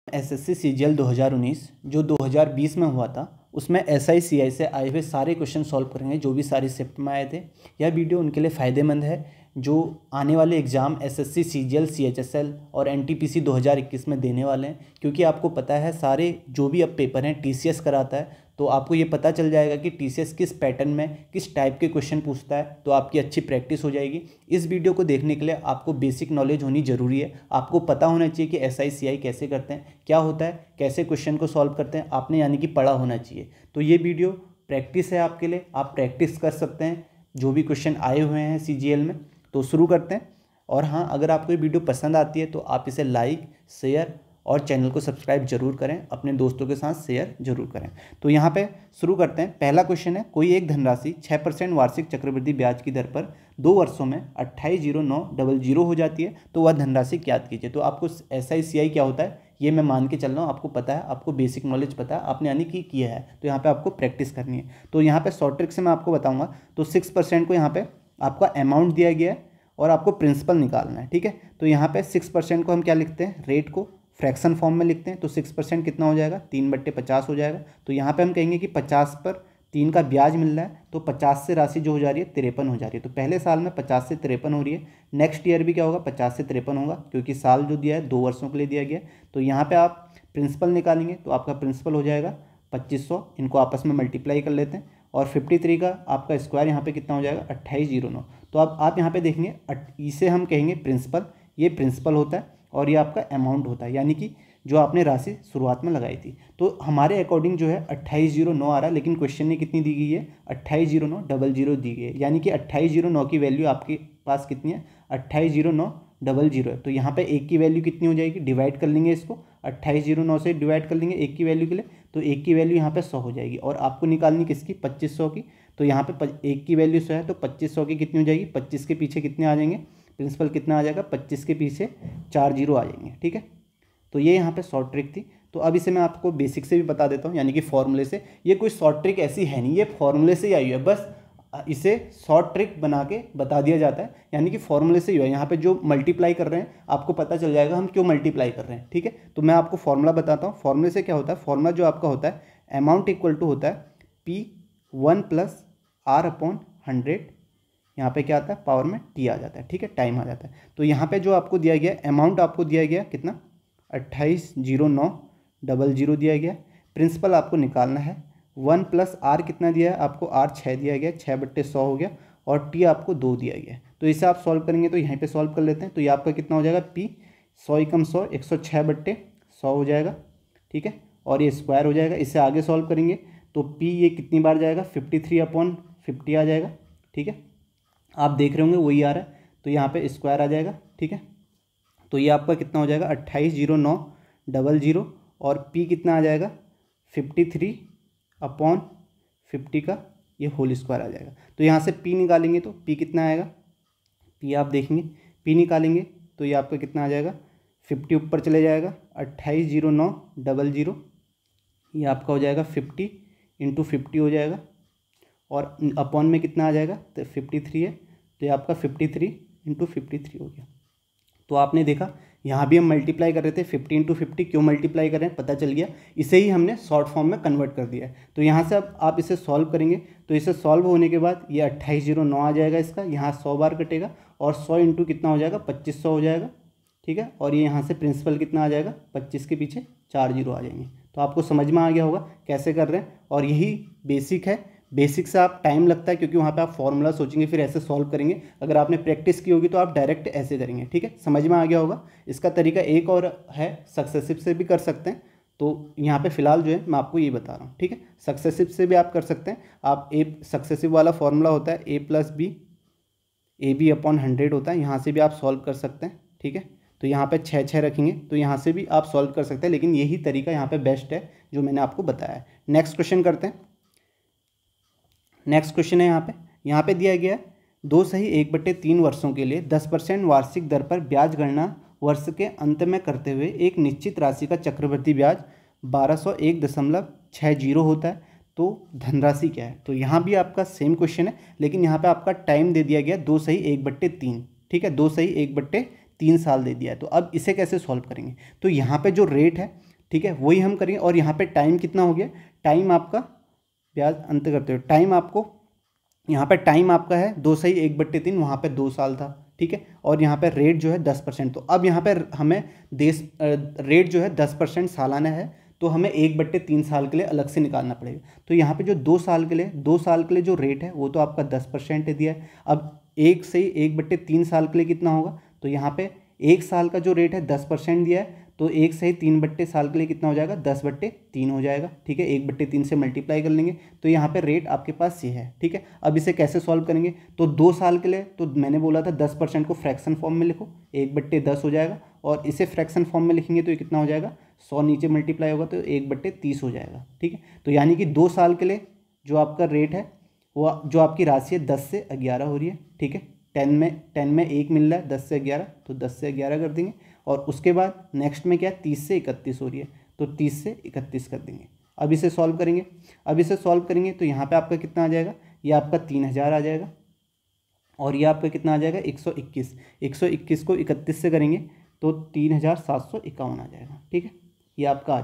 SSC CGL 2019 जो 2020 में हुआ था, उसमें एसआईसीआई से आए हुए सारे क्वेश्चन सॉल्व करेंगे जो भी सारी शिफ्ट में आए थे। यह वीडियो उनके लिए फ़ायदेमंद है जो आने वाले एग्ज़ाम एसएससी सीजीएल सीएचएसएल और एनटीपीसी 2021 में देने वाले हैं। क्योंकि आपको पता है सारे जो भी अब पेपर हैं टीसीएस कराता है, तो आपको ये पता चल जाएगा कि टीसीएस किस पैटर्न में किस टाइप के क्वेश्चन पूछता है, तो आपकी अच्छी प्रैक्टिस हो जाएगी। इस वीडियो को देखने के लिए आपको बेसिक नॉलेज होनी ज़रूरी है। आपको पता होना चाहिए कि एसआईसीआई कैसे करते हैं, क्या होता है, कैसे क्वेश्चन को सॉल्व करते हैं, आपने यानी कि पढ़ा होना चाहिए। तो ये वीडियो प्रैक्टिस है आपके लिए, आप प्रैक्टिस कर सकते हैं जो भी क्वेश्चन आए हुए हैं सीजीएल में। तो शुरू करते हैं। और हाँ, अगर आपको ये वीडियो पसंद आती है तो आप इसे लाइक, शेयर और चैनल को सब्सक्राइब जरूर करें, अपने दोस्तों के साथ शेयर जरूर करें। तो यहाँ पे शुरू करते हैं। पहला क्वेश्चन है, कोई एक धनराशि 6% वार्षिक चक्रवृद्धि ब्याज की दर पर 2 वर्षों में 28,09,00 हो जाती है, तो वह धनराशि ज्ञात कीजिए। तो आपको एसआईसीआई क्या होता है ये मैं मान के चल रहा हूँ, आपको पता है, आपको बेसिक नॉलेज पता है, आपने यानी कि किया है, तो यहाँ पे आपको प्रैक्टिस करनी है। तो यहाँ पे शॉर्ट ट्रिक से मैं आपको बताऊँगा। तो 6% को यहाँ पे आपका अमाउंट दिया गया है और आपको प्रिंसिपल निकालना है, ठीक है। तो यहाँ पे 6% को हम क्या लिखते हैं, रेट को फ्रैक्शन फॉर्म में लिखते हैं। तो 6% कितना हो जाएगा, 3/50 हो जाएगा। तो यहाँ पे हम कहेंगे कि 50 पर 3 का ब्याज मिल रहा है, तो 50 से राशि जो हो जा रही है 53 हो जा रही है। तो पहले साल में 50 से 53 हो रही है। नेक्स्ट ईयर भी क्या होगा, 50 से 53 होगा, क्योंकि साल जो दिया है 2 वर्षों के लिए दिया गया है। तो यहाँ पर आप प्रिंसिपल निकालेंगे तो आपका प्रिंसिपल हो जाएगा 2500। इनको आपस में मल्टीप्लाई कर लेते हैं और 53 का आपका स्क्वायर यहाँ पे कितना हो जाएगा, 2809। तो अब आप यहाँ पे देखेंगे, इसे हम कहेंगे प्रिंसिपल, ये प्रिंसिपल होता है और ये आपका अमाउंट होता है, यानी कि जो आपने राशि शुरुआत में लगाई थी। तो हमारे अकॉर्डिंग जो है 2809 आ रहा है, लेकिन क्वेश्चन में कितनी दी गई है, 280900 दी गई है, यानी कि 2809 की वैल्यू आपके पास कितनी है, 280900 है। तो यहाँ पे 1 की वैल्यू कितनी हो जाएगी, डिवाइड कर लेंगे इसको, 2809 से डिवाइड कर लेंगे 1 की वैल्यू के लिए, तो 1 की वैल्यू यहाँ पे 100 हो जाएगी। और आपको निकालनी किसकी, 2500 की। तो यहाँ पे 1 की वैल्यू 100 है, तो 2500 की कितनी हो जाएगी, 25 के पीछे कितने आ जाएंगे, प्रिंसिपल कितना आ जाएगा, 25 के पीछे 4 जीरो आ जाएंगे, ठीक है। तो ये यहाँ पे शॉर्ट ट्रिक थी। तो अब इसे मैं आपको बेसिक से भी बता देता हूँ, यानी कि फॉर्मूले से। ये कोई शॉर्ट ट्रिक ऐसी है नहीं, ये फॉर्मूले से ही आई है, बस इसे शॉर्ट ट्रिक बना के बता दिया जाता है, यानी कि फॉर्मूले से ही हुआ है। यहाँ पे जो मल्टीप्लाई कर रहे हैं आपको पता चल जाएगा हम क्यों मल्टीप्लाई कर रहे हैं, ठीक है। तो मैं आपको फॉर्मूला बताता हूँ। फॉर्मूले से क्या होता है, फॉर्मूला जो आपका होता है, अमाउंट इक्वल टू होता है P1 + R/100। यहाँ पे क्या आता है, पावर में T आ जाता है, ठीक है, टाइम आ जाता है। तो यहाँ पे जो आपको दिया गया अमाउंट, आपको दिया गया कितना, 28,09,00 दिया गया। प्रिंसिपल आपको निकालना है। 1 + R कितना दिया है आपको, R 6 दिया गया, 6/100 हो गया, और T आपको 2 दिया गया। तो इसे आप सॉल्व करेंगे, तो यहीं पे सॉल्व कर लेते हैं। तो ये आपका कितना हो जाएगा, P 100 × 100 106/100 हो जाएगा, ठीक है, और ये स्क्वायर हो जाएगा। इसे आगे सॉल्व करेंगे तो P ये कितनी बार जाएगा, 53/50 आ जाएगा, ठीक है। आप देख रहे होंगे वही आ रहा है, तो यहाँ पे स्क्वायर आ जाएगा, ठीक है। तो ये आपका कितना हो जाएगा, 28,09,00, और P कितना आ जाएगा, 53/50 का ये होल स्क्वायर आ जाएगा। तो यहाँ से P निकालेंगे तो P कितना आएगा, P आप देखेंगे, P निकालेंगे तो ये आपका कितना आ जाएगा, 50 ऊपर चले जाएगा, 28,09,00, ये आपका हो जाएगा 50 × 50 हो जाएगा, और अपॉन में कितना आ जाएगा, तो 53 है, तो ये आपका 53 × 53 हो गया। तो आपने देखा यहाँ भी हम मल्टीप्लाई कर रहे थे, 50 × 50 क्यों मल्टीप्लाई कर रहे हैं पता चल गया, इसे ही हमने शॉर्ट फॉर्म में कन्वर्ट कर दिया है। तो यहाँ से अब आप इसे सॉल्व करेंगे, तो इसे सॉल्व होने के बाद ये 2809 आ जाएगा, इसका यहाँ 100 बार कटेगा, और 100 × कितना हो जाएगा, 2500 हो जाएगा, ठीक है। और ये यहाँ से प्रिंसिपल कितना आ जाएगा, 25 के पीछे 4 जीरो आ जाएंगे। तो आपको समझ में आ गया होगा कैसे कर रहे हैं, और यही बेसिक है। बेसिक से आप टाइम लगता है, क्योंकि वहाँ पे आप फॉर्मूला सोचेंगे फिर ऐसे सॉल्व करेंगे। अगर आपने प्रैक्टिस की होगी तो आप डायरेक्ट ऐसे करेंगे, ठीक है, समझ में आ गया होगा। इसका तरीका एक और है, सक्सेसिव से भी कर सकते हैं। तो यहाँ पे फिलहाल जो है मैं आपको ये बता रहा हूँ, ठीक है। सक्सेसिव से भी आप कर सकते हैं। आप सक्सेसिव वाला फॉर्मूला होता है A + B, AB/100 होता है, यहाँ से भी आप सॉल्व कर सकते हैं, ठीक है। तो यहाँ पे 6 रखेंगे, तो यहाँ से भी आप सॉल्व कर सकते हैं, लेकिन यही तरीका यहाँ पे बेस्ट है जो मैंने आपको बताया है। नेक्स्ट क्वेश्चन करते हैं। नेक्स्ट क्वेश्चन है यहाँ पे दिया गया है, 2 सही 1/3 वर्षों के लिए 10% वार्षिक दर पर ब्याज गणना वर्ष के अंत में करते हुए एक निश्चित राशि का चक्रवृद्धि ब्याज 1201.60 होता है, तो धनराशि क्या है। तो यहाँ भी आपका सेम क्वेश्चन है, लेकिन यहाँ पे आपका टाइम दे दिया गया 2 सही 1/3, ठीक है, 2 सही 1/3 साल दे दिया है। तो अब इसे कैसे सॉल्व करेंगे, तो यहाँ पे जो रेट है, ठीक है, वही हम करेंगे। और यहाँ पे टाइम कितना हो गया, टाइम आपका ब्याज अंत करते हुए टाइम आपको यहाँ पे टाइम आपका है 2/1/3, वहाँ पे 2 साल था, ठीक है। और यहाँ पे रेट जो है 10%, तो अब यहाँ पे हमें रेट जो है 10% सालाना है, तो हमें 1/3 साल के लिए अलग से निकालना पड़ेगा। तो यहाँ पे जो 2 साल के लिए जो रेट है वो तो आपका 10% दिया है। अब 1/3 साल के लिए कितना होगा, तो यहाँ पे 1 साल का जो रेट है 10% दिया है, तो 1/3 साल के लिए कितना हो जाएगा, 10/3 हो जाएगा, ठीक है। 1/3 से मल्टीप्लाई कर लेंगे तो यहाँ पे रेट आपके पास ये है, ठीक है। अब इसे कैसे सॉल्व करेंगे, तो 2 साल के लिए तो मैंने बोला था 10% को फ्रैक्शन फॉर्म में लिखो, 1/10 हो जाएगा। और इसे फ्रैक्शन फॉर्म में लिखेंगे तो ये कितना हो जाएगा, 100 नीचे मल्टीप्लाई होगा तो 1/30 हो जाएगा, ठीक है। तो यानी कि 2 साल के लिए जो आपका रेट है वो जो आपकी राशि है 10 से 11 हो रही है, ठीक है। 10 में 1 मिल रहा है, 10 से 11, तो 10 से 11 कर देंगे। और उसके बाद नेक्स्ट में क्या है, 30 से 31 हो रही है, तो 30 से 31 कर देंगे। अब इसे सॉल्व करेंगे तो यहाँ पे आपका कितना आ जाएगा, ये आपका 3000 आ जाएगा, और ये आपका कितना आ जाएगा 121। 121 को 31 से करेंगे तो 3751 आ जाएगा, ठीक है। ये आपका आ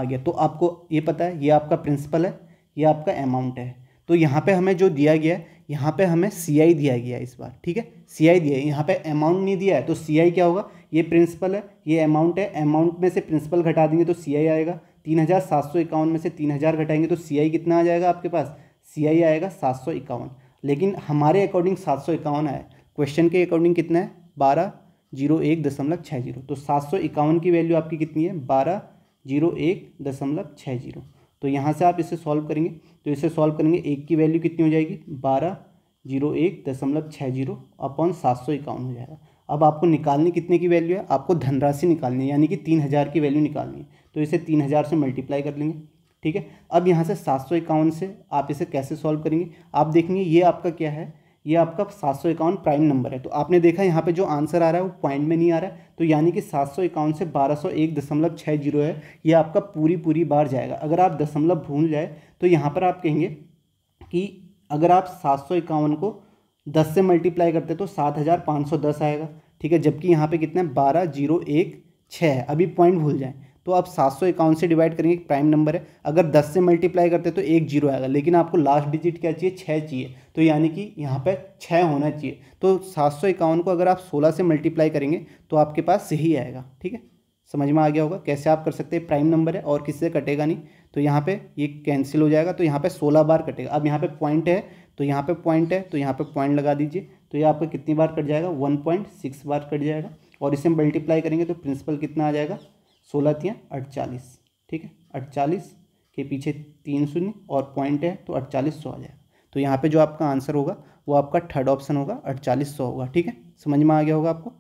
गया। तो आपको ये पता है, ये आपका प्रिंसिपल है, ये आपका अमाउंट है। तो यहाँ पे हमें जो दिया गया है, यहाँ पे हमें CI दिया गया है इस बार, ठीक है। CI दिया है, यहाँ पे अमाउंट नहीं दिया है, तो CI क्या होगा, ये प्रिंसिपल है, ये अमाउंट है, अमाउंट में से प्रिंसिपल घटा देंगे तो CI आएगा। 3751 में से 3000 घटाएंगे तो CI कितना आ जाएगा आपके पास, CI आएगा 751। लेकिन हमारे अकॉर्डिंग 751 आया, क्वेश्चन के अकॉर्डिंग कितना है, 1201.60। तो 751 की वैल्यू आपकी कितनी है, 1201.60। तो यहाँ से आप इसे सॉल्व करेंगे, तो इसे सॉल्व करेंगे, एक की वैल्यू कितनी हो जाएगी, 1201.60 अपॉन 751 हो जाएगा। अब आपको निकालनी कितने की वैल्यू है, आपको धनराशि निकालनी है, यानी कि 3000 की वैल्यू निकालनी है। तो इसे 3000 से मल्टीप्लाई कर लेंगे, ठीक है। अब यहाँ से 751 से आप इसे कैसे सॉल्व करेंगे, आप देखेंगे ये आपका क्या है, ये आपका 751 प्राइम नंबर है। तो आपने देखा यहाँ पे जो आंसर आ रहा है वो पॉइंट में नहीं आ रहा है, तो यानी कि 751 से 1201.60 है, ये आपका पूरी बार जाएगा। अगर आप दशमलव भूल जाए तो यहाँ पर आप कहेंगे कि अगर आप 751 को 10 से मल्टीप्लाई करते तो 7510 आएगा, ठीक है। जबकि यहाँ पे कितना है, 12016 है, अभी पॉइंट भूल जाए तो आप 751 से डिवाइड करेंगे, प्राइम नंबर है। अगर 10 से मल्टीप्लाई करते तो 1 0 आएगा, लेकिन आपको लास्ट डिजिट क्या चाहिए, 6 चाहिए, तो यानी कि यहाँ पे 6 होना चाहिए। तो 751 को अगर आप 16 से मल्टीप्लाई करेंगे तो आपके पास सही आएगा, ठीक है। समझ में आ गया होगा कैसे आप कर सकते हैं, प्राइम नंबर है और किससे कटेगा नहीं, तो यहाँ पे ये कैंसिल हो जाएगा, तो यहाँ पे 16 बार कटेगा। अब यहाँ पे पॉइंट है तो यहाँ पे पॉइंट है, तो यहाँ पे पॉइंट लगा दीजिए, तो ये आपका कितनी बार कट जाएगा, 1.6 बार कट जाएगा। और इसे मल्टीप्लाई करेंगे तो प्रिंसिपल कितना आ जाएगा, 16 × 48, ठीक है। 48 के पीछे 3 शून्य और पॉइंट है तो 4800 आ जाएगा। तो यहाँ पे जो आपका आंसर होगा वो आपका थर्ड ऑप्शन होगा, 4800 होगा, ठीक है। समझ में आ गया होगा आपको,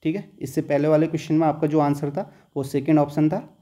ठीक है। इससे पहले वाले क्वेश्चन में आपका जो आंसर था वो सेकेंड ऑप्शन था।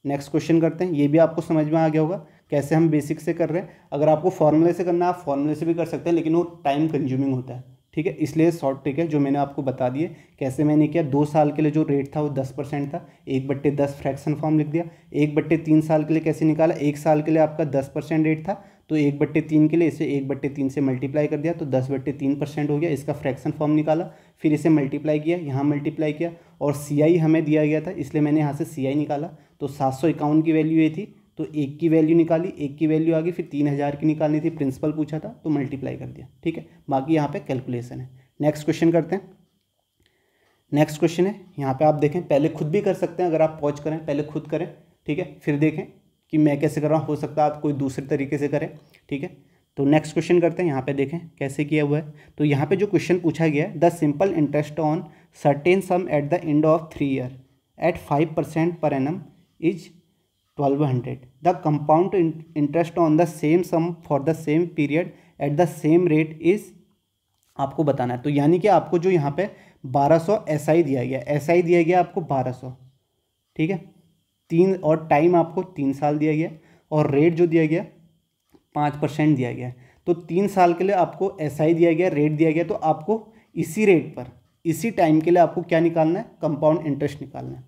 नेक्स्ट क्वेश्चन करते हैं, ये भी आपको समझ में आ गया होगा कैसे हम बेसिक से कर रहे हैं। अगर आपको फॉर्मूले से करना है आप फॉर्मूले से भी कर सकते हैं, लेकिन वो टाइम कंज्यूमिंग होता है, ठीक है। इसलिए शॉर्ट ट्रिक है जो मैंने आपको बता दिए कैसे मैंने किया। 2 साल के लिए जो रेट था वो 10% था, 1/10 फ्रैक्शन फॉर्म लिख दिया। 1/3 साल के लिए कैसे निकाला, 1 साल के लिए आपका 10% रेट था, तो 1/3 के लिए इसे 1/3 से मल्टीप्लाई कर दिया तो 10/3% हो गया, इसका फ्रैक्शन फॉर्म निकाला। फिर इसे मल्टीप्लाई किया, यहाँ मल्टीप्लाई किया, और CI हमें दिया गया था इसलिए मैंने यहाँ से CI निकाला। तो 751 की वैल्यू ये थी, तो 1 की वैल्यू निकाली, 1 की वैल्यू आ गई, फिर 3000 की निकालनी थी, प्रिंसिपल पूछा था तो मल्टीप्लाई कर दिया, ठीक है। बाकी यहाँ पे कैलकुलेशन है। नेक्स्ट क्वेश्चन करते हैं। नेक्स्ट क्वेश्चन है, यहाँ पे आप देखें, पहले खुद भी कर सकते हैं, अगर आप पॉज करें पहले खुद करें, ठीक है, फिर देखें कि मैं कैसे कर रहा हूँ, हो सकता है आप कोई दूसरे तरीके से करें, ठीक है। तो नेक्स्ट क्वेश्चन करते हैं, यहाँ पे देखें कैसे किया हुआ है। तो यहाँ पे जो क्वेश्चन पूछा गया है, the simple interest on certain sum at the end of 3 year at 5% per annum is 1200। The compound interest on the same sum for the same period at the same rate is, आपको बताना है। तो यानी कि आपको जो यहाँ पे 1200 SI दिया गया, SI दिया गया आपको 1200, ठीक है। 3 और टाइम आपको 3 साल दिया गया, और रेट जो दिया गया 5% दिया गया। तो 3 साल के लिए आपको SI दिया गया, रेट दिया गया, तो आपको इसी रेट पर इसी टाइम के लिए आपको क्या निकालना है, कंपाउंड इंटरेस्ट निकालना है,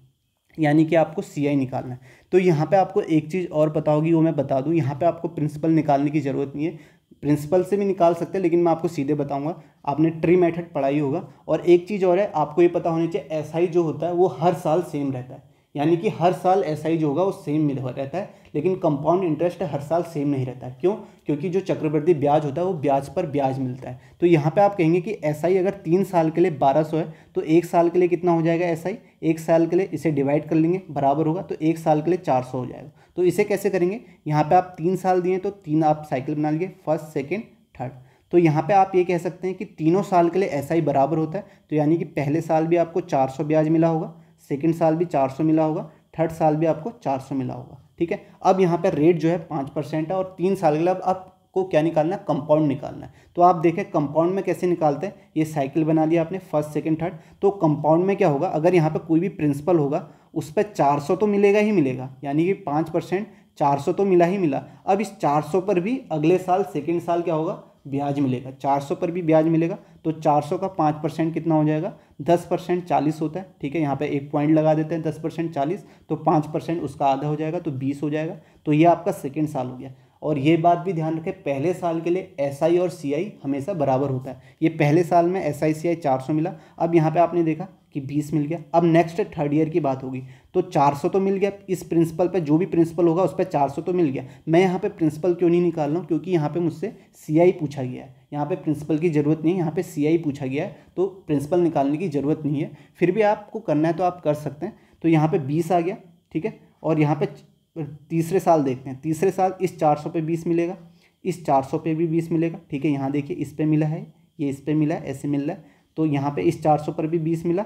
यानी कि आपको CI निकालना है। तो यहाँ पे आपको एक चीज़ और पता होगी, वो मैं बता दूँ, यहाँ पे आपको प्रिंसिपल निकालने की ज़रूरत नहीं है, प्रिंसिपल से भी निकाल सकते हैं, लेकिन मैं आपको सीधे बताऊंगा, आपने ट्री मेथड पढ़ाई होगा। और एक चीज़ और है, आपको ये पता होनी चाहिए SI जो होता है वो हर साल सेम रहता है, यानी कि हर साल एसआई जो होगा वो सेम मिल रहता है, लेकिन कंपाउंड इंटरेस्ट हर साल सेम नहीं रहता है। क्यों? क्योंकि जो चक्रवृद्धि ब्याज होता है वो ब्याज पर ब्याज मिलता है। तो यहाँ पे आप कहेंगे कि एसआई अगर 3 साल के लिए 1200 है तो 1 साल के लिए कितना हो जाएगा एसआई? 1 साल के लिए इसे डिवाइड कर लेंगे, बराबर होगा, तो 1 साल के लिए 400 हो जाएगा। तो इसे कैसे करेंगे? यहाँ पे आप 3 साल दिए तो 3 आप साइकिल बना लीजिए, फर्स्ट, सेकेंड, थर्ड। तो यहाँ पे आप ये कह सकते हैं कि तीनों साल के लिए एसआई बराबर होता है। तो यानी कि पहले साल भी आपको 400 ब्याज मिला होगा, सेकेंड साल भी 400 मिला होगा, थर्ड साल भी आपको 400 मिला होगा। ठीक है, अब यहाँ पे रेट जो है 5% है और 3 साल के लिए अब आपको क्या निकालना है? कंपाउंड निकालना है। तो आप देखें कंपाउंड में कैसे निकालते हैं। ये साइकिल बना लिया आपने, फर्स्ट, सेकंड, थर्ड। तो कंपाउंड में क्या होगा? अगर यहाँ पे कोई भी प्रिंसिपल होगा उस पर 400 तो मिलेगा ही मिलेगा, यानी कि 5%, 400 तो मिला ही मिला। अब इस 400 पर भी अगले साल सेकेंड साल क्या होगा? ब्याज मिलेगा। 400 पर भी ब्याज मिलेगा। तो 400 का 5% कितना हो जाएगा? 10%, 40 होता है। ठीक है, यहाँ पे एक पॉइंट लगा देते हैं, 10%, 40, तो 5% उसका आधा हो जाएगा, तो 20 हो जाएगा। तो ये आपका सेकेंड साल हो गया। और ये बात भी ध्यान रखें, पहले साल के लिए एसआई और सीआई हमेशा बराबर होता है। ये पहले साल में एसआई सीआई 400 मिला, अब यहाँ पे आपने देखा कि 20 मिल गया। अब नेक्स्ट थर्ड ईयर की बात होगी तो 400 तो मिल गया, इस प्रिंसिपल पे जो भी प्रिंसिपल होगा उस पर 400 तो मिल गया। मैं यहाँ पे प्रिंसिपल क्यों नहीं निकाल रहा हूँ? क्योंकि यहाँ पे मुझसे सीआई पूछा गया है, यहाँ पे प्रिंसिपल की ज़रूरत नहीं है, यहाँ पे सीआई पूछा गया है, तो प्रिंसिपल निकालने की ज़रूरत नहीं है। फिर भी आपको करना है तो आप कर सकते हैं। तो यहाँ पे 20 आ गया। ठीक है, और यहाँ पे तीसरे साल देखते हैं। तीसरे साल इस 400 पे 20 मिलेगा, इस 400 पे भी 20 मिलेगा। ठीक है, यहाँ देखिए इस पे मिला है, ये इस पे मिला है, ऐसे मिल रहा है। तो यहाँ पे इस 400 पर भी 20 मिला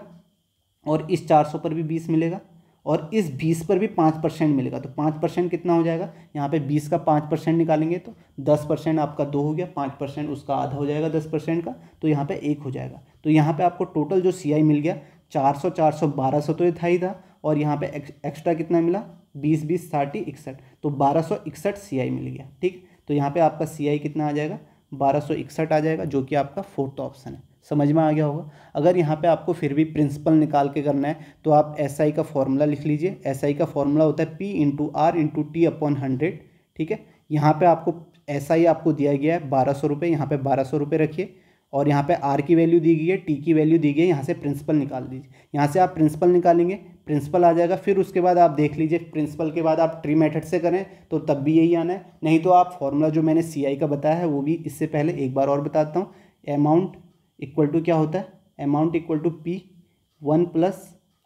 और इस 400 पर भी 20 मिलेगा और इस 20 पर भी 5% मिलेगा। तो 5% कितना हो जाएगा? यहाँ पे 20 का 5% निकालेंगे तो 10% आपका 2 हो गया, 5% उसका आधा हो जाएगा 10% का, तो यहाँ पे 1 हो जाएगा। तो यहाँ पे आपको टोटल जो सीआई मिल गया 400, 400, 1200 तो ये था ही था, और यहाँ पे एक्स्ट्रा कितना मिला? 20, 20, 60, 61, तो 1261 सीआई मिल गया। ठीक, तो यहाँ पे आपका सीआई कितना आ जाएगा? 1261 आ जाएगा, जो कि आपका फोर्थ ऑप्शन है। समझ में आ गया होगा। अगर यहाँ पे आपको फिर भी प्रिंसिपल निकाल के करना है तो आप एसआई का फॉर्मूला लिख लीजिए। एसआई का फॉर्मूला होता है P × R × T/100। ठीक है, यहाँ पे आपको एसआई आपको दिया गया है 1200 रुपये, यहाँ पे 1200 रुपये रखिए, और यहाँ पे R की वैल्यू दी गई है, T की वैल्यू दी गई है, यहाँ से प्रिंसिपल निकाल दीजिए। यहाँ से आप प्रिंसिपल निकालेंगे, प्रिंसिपल आ जाएगा। फिर उसके बाद आप देख लीजिए, प्रिंसिपल के बाद आप ट्री मेथड से करें तो तब भी यही आना है, नहीं तो आप फॉर्मूला जो मैंने सीआई का बताया है वो भी इससे पहले एक बार और बताता हूँ। अमाउंट इक्वल टू क्या होता है? Amount equal to P1 +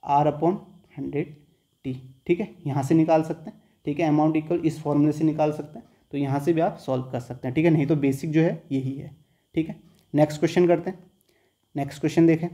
R/100T। ठीक है, यहाँ से निकाल सकते हैं। ठीक है, अमाउंट इक्वल इस फॉर्मूले से निकाल सकते हैं, तो यहाँ से भी आप सॉल्व कर सकते हैं। ठीक है, नहीं तो बेसिक जो है यही है। ठीक है, नेक्स्ट क्वेश्चन करते हैं। नेक्स्ट क्वेश्चन देखें।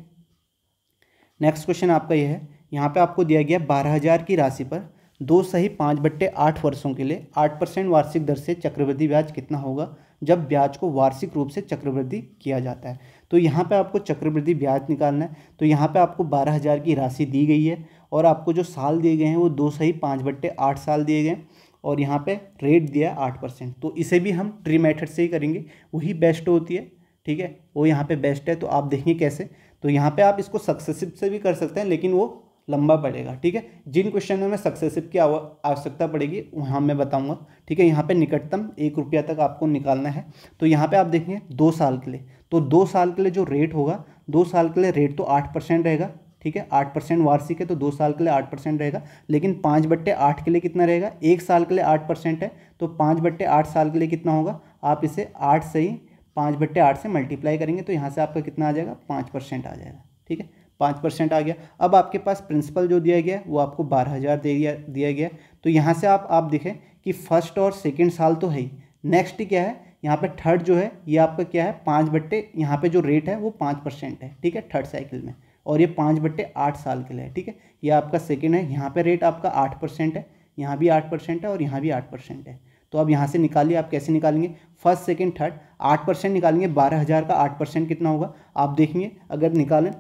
नेक्स्ट क्वेश्चन आपका ये है, यहाँ पे आपको दिया गया 12,000 की राशि पर 2 सही 5/8 वर्षों के लिए 8% वार्षिक दर से चक्रवृद्धि ब्याज कितना होगा जब ब्याज को वार्षिक रूप से चक्रवृद्धि किया जाता है। तो यहाँ पे आपको चक्रवृद्धि ब्याज निकालना है। तो यहाँ पे आपको 12,000 की राशि दी गई है और आपको जो साल दिए गए हैं वो 2 सही 5/8 साल दिए गए, और यहाँ पे रेट दिया है 8%। तो इसे भी हम ट्री मेथड से ही करेंगे, वही बेस्ट होती है। ठीक है, वो यहाँ पे बेस्ट है। तो आप देखेंगे कैसे, तो यहाँ पे आप इसको सक्सेसिव से भी कर सकते हैं, लेकिन वो लंबा पड़ेगा। ठीक है, जिन क्वेश्चनों में सक्सेसिव की आवश्यकता पड़ेगी वहाँ मैं बताऊंगा। ठीक है, यहाँ पे निकटतम 1 रुपया तक आपको निकालना है। तो यहाँ पे आप देखेंगे 2 साल के लिए, तो 2 साल के लिए जो रेट होगा, 2 साल के लिए रेट तो 8% रहेगा। ठीक है, 8% वार्षिक है, तो 2 साल के लिए 8% रहेगा। लेकिन 5/8 के लिए कितना रहेगा? 1 साल के लिए 8% है, तो 5/8 साल के लिए कितना होगा? आप इसे 8 सही 5/8 से मल्टीप्लाई करेंगे, तो यहाँ से आपका कितना आ जाएगा? 5% आ जाएगा। ठीक है, 5% आ गया। अब आपके पास प्रिंसिपल जो दिया गया है वो आपको 12,000 दिया गया। तो यहाँ से आप देखें कि फर्स्ट और सेकंड साल तो है ही, नेक्स्ट क्या है? यहाँ पे थर्ड जो है ये आपका क्या है? 5/, यहाँ पे जो रेट है वो 5% है। ठीक है, थर्ड साइकिल में, और ये 5/8 साल के लिए है। ठीक है, ये आपका सेकेंड है, यहाँ पे रेट आपका 8% है, यहाँ भी 8% है और यहाँ भी 8% है। तो अब यहाँ से निकालिए, आप कैसे निकालेंगे? फर्स्ट, सेकंड, थर्ड 8% निकालेंगे। 12,000 का 8% कितना होगा? आप देखेंगे, अगर निकालें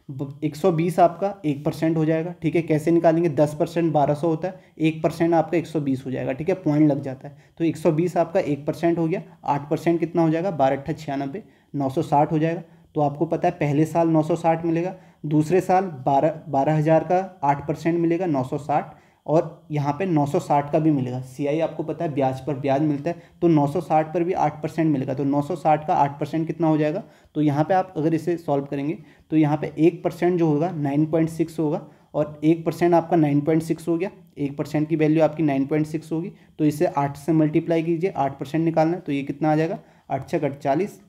120 आपका 1% हो जाएगा। ठीक है, कैसे निकालेंगे? 10% 1200 होता है, 1% आपका 120 हो जाएगा। ठीक है, पॉइंट लग जाता है। तो 120 आपका 1% हो गया, 8% कितना हो जाएगा? 12×8 = 96, 960 हो जाएगा। तो आपको पता है पहले साल 960 मिलेगा, दूसरे साल 12,000 का 8% मिलेगा 960, और यहाँ पे 960 का भी मिलेगा। सीआई आपको पता है ब्याज पर ब्याज मिलता है, तो 960 पर भी 8% मिलेगा। तो 960 का 8% कितना हो जाएगा? तो यहाँ पे आप अगर इसे सॉल्व करेंगे तो यहाँ पे 1% जो होगा 9.6 होगा, और 1% आपका 9.6 हो गया, 1% की वैल्यू आपकी 9.6 होगी, तो इसे 8 से मल्टीप्लाई कीजिए, 8% निकालना है, तो ये कितना आ जाएगा 8 छः 48,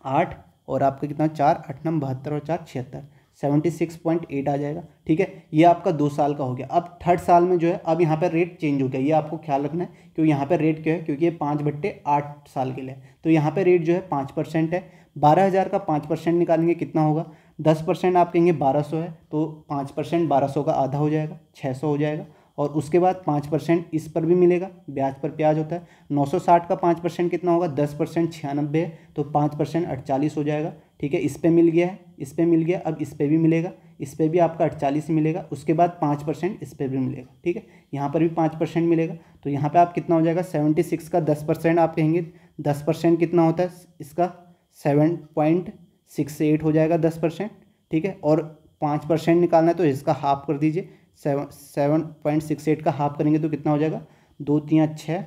8 और आपका कितना 4, 8 9 72 और 4 76, 76.8 आ जाएगा। ठीक है, ये आपका 2 साल का हो गया। अब थर्ड साल में जो है अब यहाँ पर रेट चेंज हो गया, ये आपको ख्याल रखना है, क्योंकि यहाँ पर रेट क्या है, क्योंकि ये 5/8 साल के लिए, तो यहाँ पर रेट जो है 5% है। 12,000 का 5% निकालेंगे कितना होगा, 10% आप कहेंगे 1200 है, तो 5% 1200 का आधा हो जाएगा, 600 हो जाएगा। और उसके बाद 5% इस पर भी मिलेगा, ब्याज पर ब्याज होता है। 960 का 5% कितना होगा, 10% 96 है, तो 5% 48 हो जाएगा। ठीक है, इस पे मिल गया है, इस पे मिल गया, अब इस पे भी मिलेगा, इस पे भी आपका 48 मिलेगा, उसके बाद 5% इस पे भी मिलेगा। ठीक है, यहाँ पर भी 5% मिलेगा, तो यहाँ पे आप कितना हो जाएगा 76 का 10% आप कहेंगे, 10% कितना होता है इसका 7.68 हो जाएगा 10%। ठीक है, और 5% निकालना है तो इसका हाफ कर दीजिए, 7.68 का हाफ करेंगे तो कितना हो जाएगा 2 3 6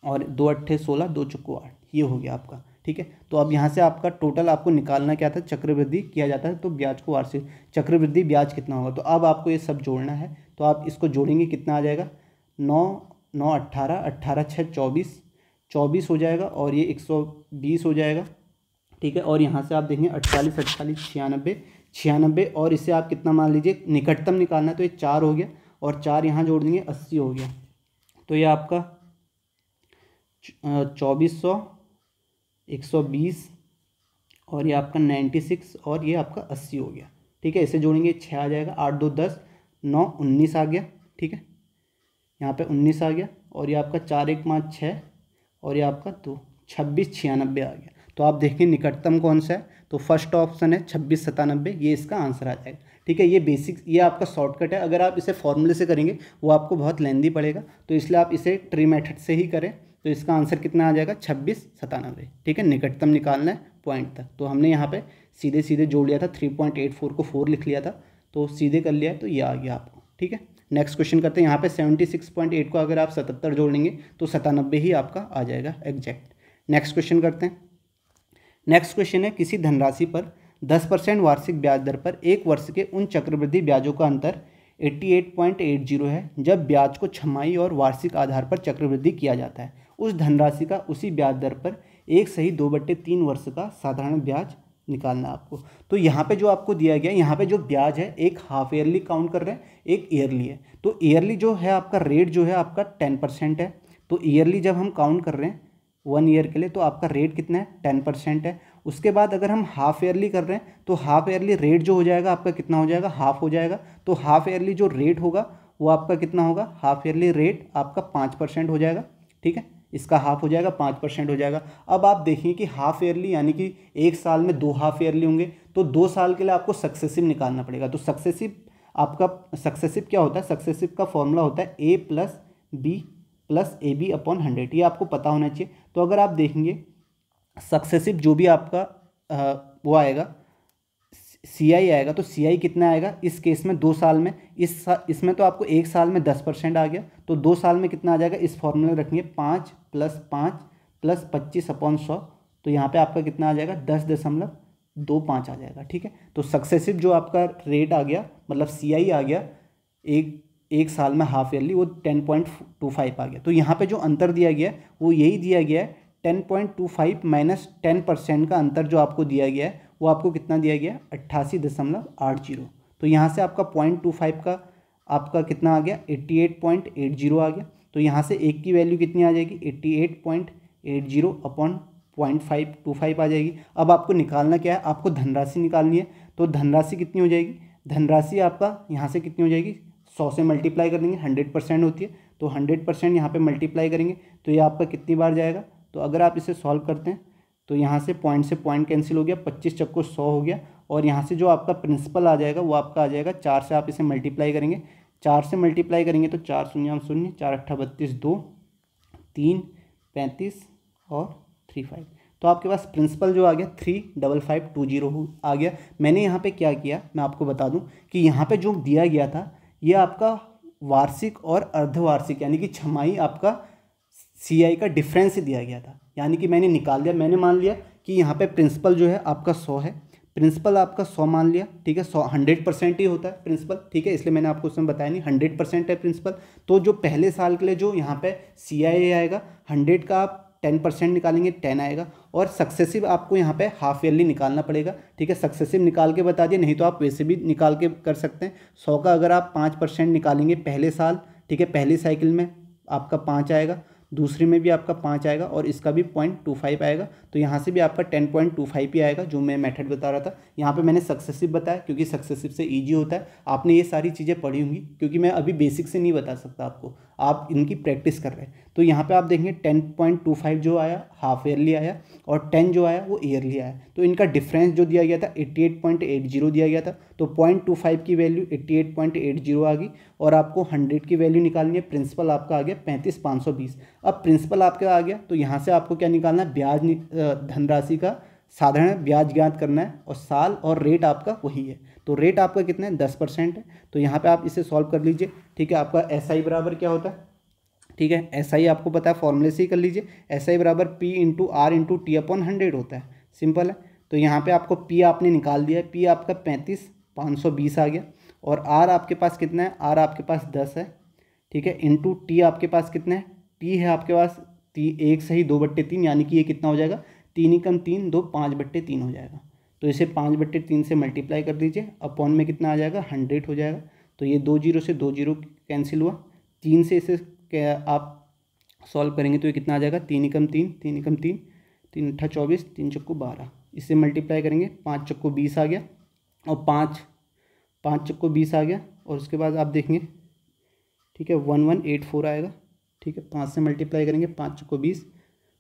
और 2 8 16, 2 चौको 8, ये हो गया आपका। ठीक है, तो अब यहाँ से आपका टोटल आपको निकालना क्या था, चक्रवृद्धि किया जाता है तो ब्याज को वार्षिक चक्रवृद्धि ब्याज कितना होगा, तो अब आपको ये सब जोड़ना है, तो आप इसको जोड़ेंगे कितना आ जाएगा 9 9 18, 18 6 24, 24 हो जाएगा और ये 120 हो जाएगा। ठीक है, और यहाँ से आप देखेंगे 48 48 96 96, और इसे आप कितना मान लीजिए निकटतम निकालना है, तो ये 4 हो गया और 4 यहाँ जोड़ देंगे 80 हो गया, तो ये आपका 2400, 120 और ये आपका 96 और ये आपका 80 हो गया। ठीक है, इसे जोड़ेंगे 6 आ जाएगा, 8 2 10 9 19 आ गया। ठीक है, यहाँ पे 19 आ गया और ये आपका 4 1 5 6 और ये आपका 2 26 96 आ गया। तो आप देखिए निकटतम कौन सा है, तो फर्स्ट ऑप्शन है 26 97, ये इसका आंसर आ जाएगा। ठीक है, ये बेसिक, ये आपका शॉर्टकट है, अगर आप इसे फॉर्मूले से करेंगे वो आपको बहुत लेंदी पड़ेगा, तो इसलिए आप इसे ट्री मेथड से ही करें, तो इसका आंसर कितना आ जाएगा 26 97। ठीक है, निकटतम निकालना है पॉइंट तक, तो हमने यहाँ पे सीधे सीधे जोड़ लिया था, 3.84 को 4 लिख लिया था, तो सीधे कर लिया है, तो ये आ गया आपको। ठीक है, नेक्स्ट क्वेश्चन करते हैं। यहाँ पे 76.8 को अगर आप 77 जोड़ लेंगे तो 97 ही आपका आ जाएगा एग्जैक्ट। नेक्स्ट क्वेश्चन करते हैं। नेक्स्ट क्वेश्चन है, किसी धनराशि पर 10% वार्षिक ब्याज दर पर एक वर्ष के उन चक्रवृद्धि ब्याजों का अंतर 88.80 है जब ब्याज को छमाही और वार्षिक आधार पर चक्रवृद्धि किया जाता है। उस धनराशि का उसी ब्याज दर पर 1/2/3 वर्ष का साधारण ब्याज निकालना आपको। तो यहाँ पे जो आपको दिया गया, यहाँ पे जो ब्याज है एक हाफ ईयरली काउंट कर रहे हैं, एक ईयरली है। तो ईयरली जो है आपका रेट जो है आपका 10% है, तो ईयरली जब हम काउंट कर रहे हैं 1 ईयर के लिए तो आपका रेट कितना है 10% है। उसके बाद अगर हम हाफ ईयरली कर रहे हैं तो हाफ ईयरली रेट जो हो जाएगा आपका कितना हो जाएगा, हाफ हो जाएगा। तो हाफ ईयरली जो रेट होगा वो आपका कितना होगा, हाफ ईयरली रेट आपका 5% हो जाएगा। ठीक है, इसका हाफ हो जाएगा 5% हो जाएगा। अब आप देखिए कि हाफ ईयरली यानी कि एक साल में 2 हाफ ईयरली होंगे, तो 2 साल के लिए आपको सक्सेसिव निकालना पड़ेगा। तो सक्सेसिव आपका सक्सेसिव क्या होता है, सक्सेसिव का फॉर्मूला होता है A + B + AB/100, ये आपको पता होना चाहिए। तो अगर आप देखेंगे सक्सेसिव जो भी आपका वो आएगा CI आएगा, तो CI कितना आएगा इस केस में 2 साल में, इसमें तो आपको 1 साल में 10% आ गया, तो 2 साल में कितना आ जाएगा, इस फॉर्मूले रखेंगे 5 + 5 + 25/100, तो यहाँ पे आपका कितना आ जाएगा 10.25 आ जाएगा। ठीक है, तो सक्सेसिव जो आपका रेट आ गया मतलब CI आ गया एक साल में हाफ ईयरली, वो 10.25 आ गया। तो यहाँ पे जो अंतर दिया गया है वो यही दिया गया है, 10.25 माइनस 10% का अंतर जो आपको दिया गया है वो आपको कितना दिया गया 88.80। तो यहाँ से आपका 0.25 का आपका कितना आ गया 88.80 आ गया। तो यहाँ से एक की वैल्यू कितनी आ जाएगी 88.80/0.525 आ जाएगी। अब आपको निकालना क्या है, आपको धनराशि निकालनी है। तो धनराशि कितनी हो जाएगी, धनराशि आपका यहाँ से कितनी हो जाएगी 100 से मल्टीप्लाई कर देंगे, 100% होती है, तो 100% यहाँ पे मल्टीप्लाई करेंगे तो ये आपका कितनी बार जाएगा। तो अगर आप इसे सॉल्व करते हैं तो यहाँ से पॉइंट कैंसिल हो गया, 25 चक्को 100 हो गया, और यहाँ से जो आपका प्रिंसिपल आ जाएगा वो आपका आ जाएगा 4 से आप इसे मल्टीप्लाई करेंगे, 4 से मल्टीप्लाई करेंगे तो 4 0 0, 4 8 32, 2 3 35 और 3 5, तो आपके पास प्रिंसिपल जो आ गया 35520 आ गया। मैंने यहाँ पे क्या किया मैं आपको बता दूँ कि यहाँ पे जो दिया गया था ये आपका वार्षिक और अर्धवार्षिक यानी कि छमाही आपका CI का डिफरेंस दिया गया था, यानी कि मैंने निकाल दिया। मैंने मान लिया कि यहाँ पे प्रिंसिपल जो है आपका 100 है, प्रिंसिपल आपका 100 मान लिया, ठीक है, 100% ही होता है प्रिंसिपल, ठीक है, इसलिए मैंने आपको उसमें बताया नहीं, 100% है प्रिंसिपल। तो जो पहले साल के लिए जो यहाँ पे CIA आएगा 100 का आप 10% निकालेंगे 10 आएगा, और सक्सेसिव आपको यहाँ पे हाफ ईयरली निकालना पड़ेगा, ठीक है, सक्सेसिव निकाल के बता दिया, नहीं तो आप वैसे भी निकाल के कर सकते हैं। 100 का अगर आप 5% निकालेंगे पहले साल, ठीक है, पहली साइकिल में आपका 5 आएगा, दूसरी में भी आपका 5 आएगा, और इसका भी 0.25 आएगा, तो यहाँ से भी आपका 10.25 ही आएगा, जो मैं मेथड बता रहा था। यहाँ पे मैंने सक्सेसिव बताया क्योंकि सक्सेसिव से इजी होता है। आपने ये सारी चीज़ें पढ़ी होंगी, क्योंकि मैं अभी बेसिक से नहीं बता सकता आपको, आप इनकी प्रैक्टिस कर रहे हैं। तो यहाँ पे आप देखेंगे 10.25 जो आया हाफ ईयरली आया, और 10 जो आया वो ईयरली आया। तो इनका डिफरेंस जो दिया गया था 88.80 दिया गया था, तो 0.25 की वैल्यू 88.80 आ गई, और आपको 100 की वैल्यू निकालनी है। प्रिंसिपल आपका आ गया 35,520। अब प्रिंसिपल आपका आ गया, तो यहाँ से आपको क्या निकालना है, ब्याज धनराशि का साधारण ब्याज ज्ञात करना है, और साल और रेट आपका वही है। तो रेट आपका कितना है, 10% है। तो यहाँ पे आप इसे सॉल्व कर लीजिए, ठीक है। आपका SI बराबर क्या होता है, ठीक है, SI आपको पता है, फॉर्मूले से ही कर लीजिए। SI बराबर P into R into T/100 होता है, सिंपल है। तो यहाँ पे आपको P आपने निकाल दिया है, P आपका 35,520 आ गया, और R आपके पास कितना है, R आपके पास 10 है, ठीक है, इंटू T आपके पास कितना है, T है आपके पास 1 सही 2/3, यानी कि ये कितना हो जाएगा, 3 एकम 3 2 5/3 हो जाएगा। तो इसे 5/3 से मल्टीप्लाई कर दीजिए, अपॉन में कितना आ जाएगा, 100 हो जाएगा। तो ये 2 जीरो से 2 जीरो कैंसिल हुआ, 3 से इसे क्या आप सॉल्व करेंगे तो ये कितना आ जाएगा, 3 एकम 3 3 एकम 3 3 अट्ठा 24 3 चक्कू 12, इससे मल्टीप्लाई करेंगे 5 चक्कू 20 आ गया, और 5 चक्कू 20 आ गया, और उसके बाद आप देखेंगे, ठीक है, 1184 आएगा, ठीक है। 5 से मल्टीप्लाई करेंगे, 5 चक्कू 20,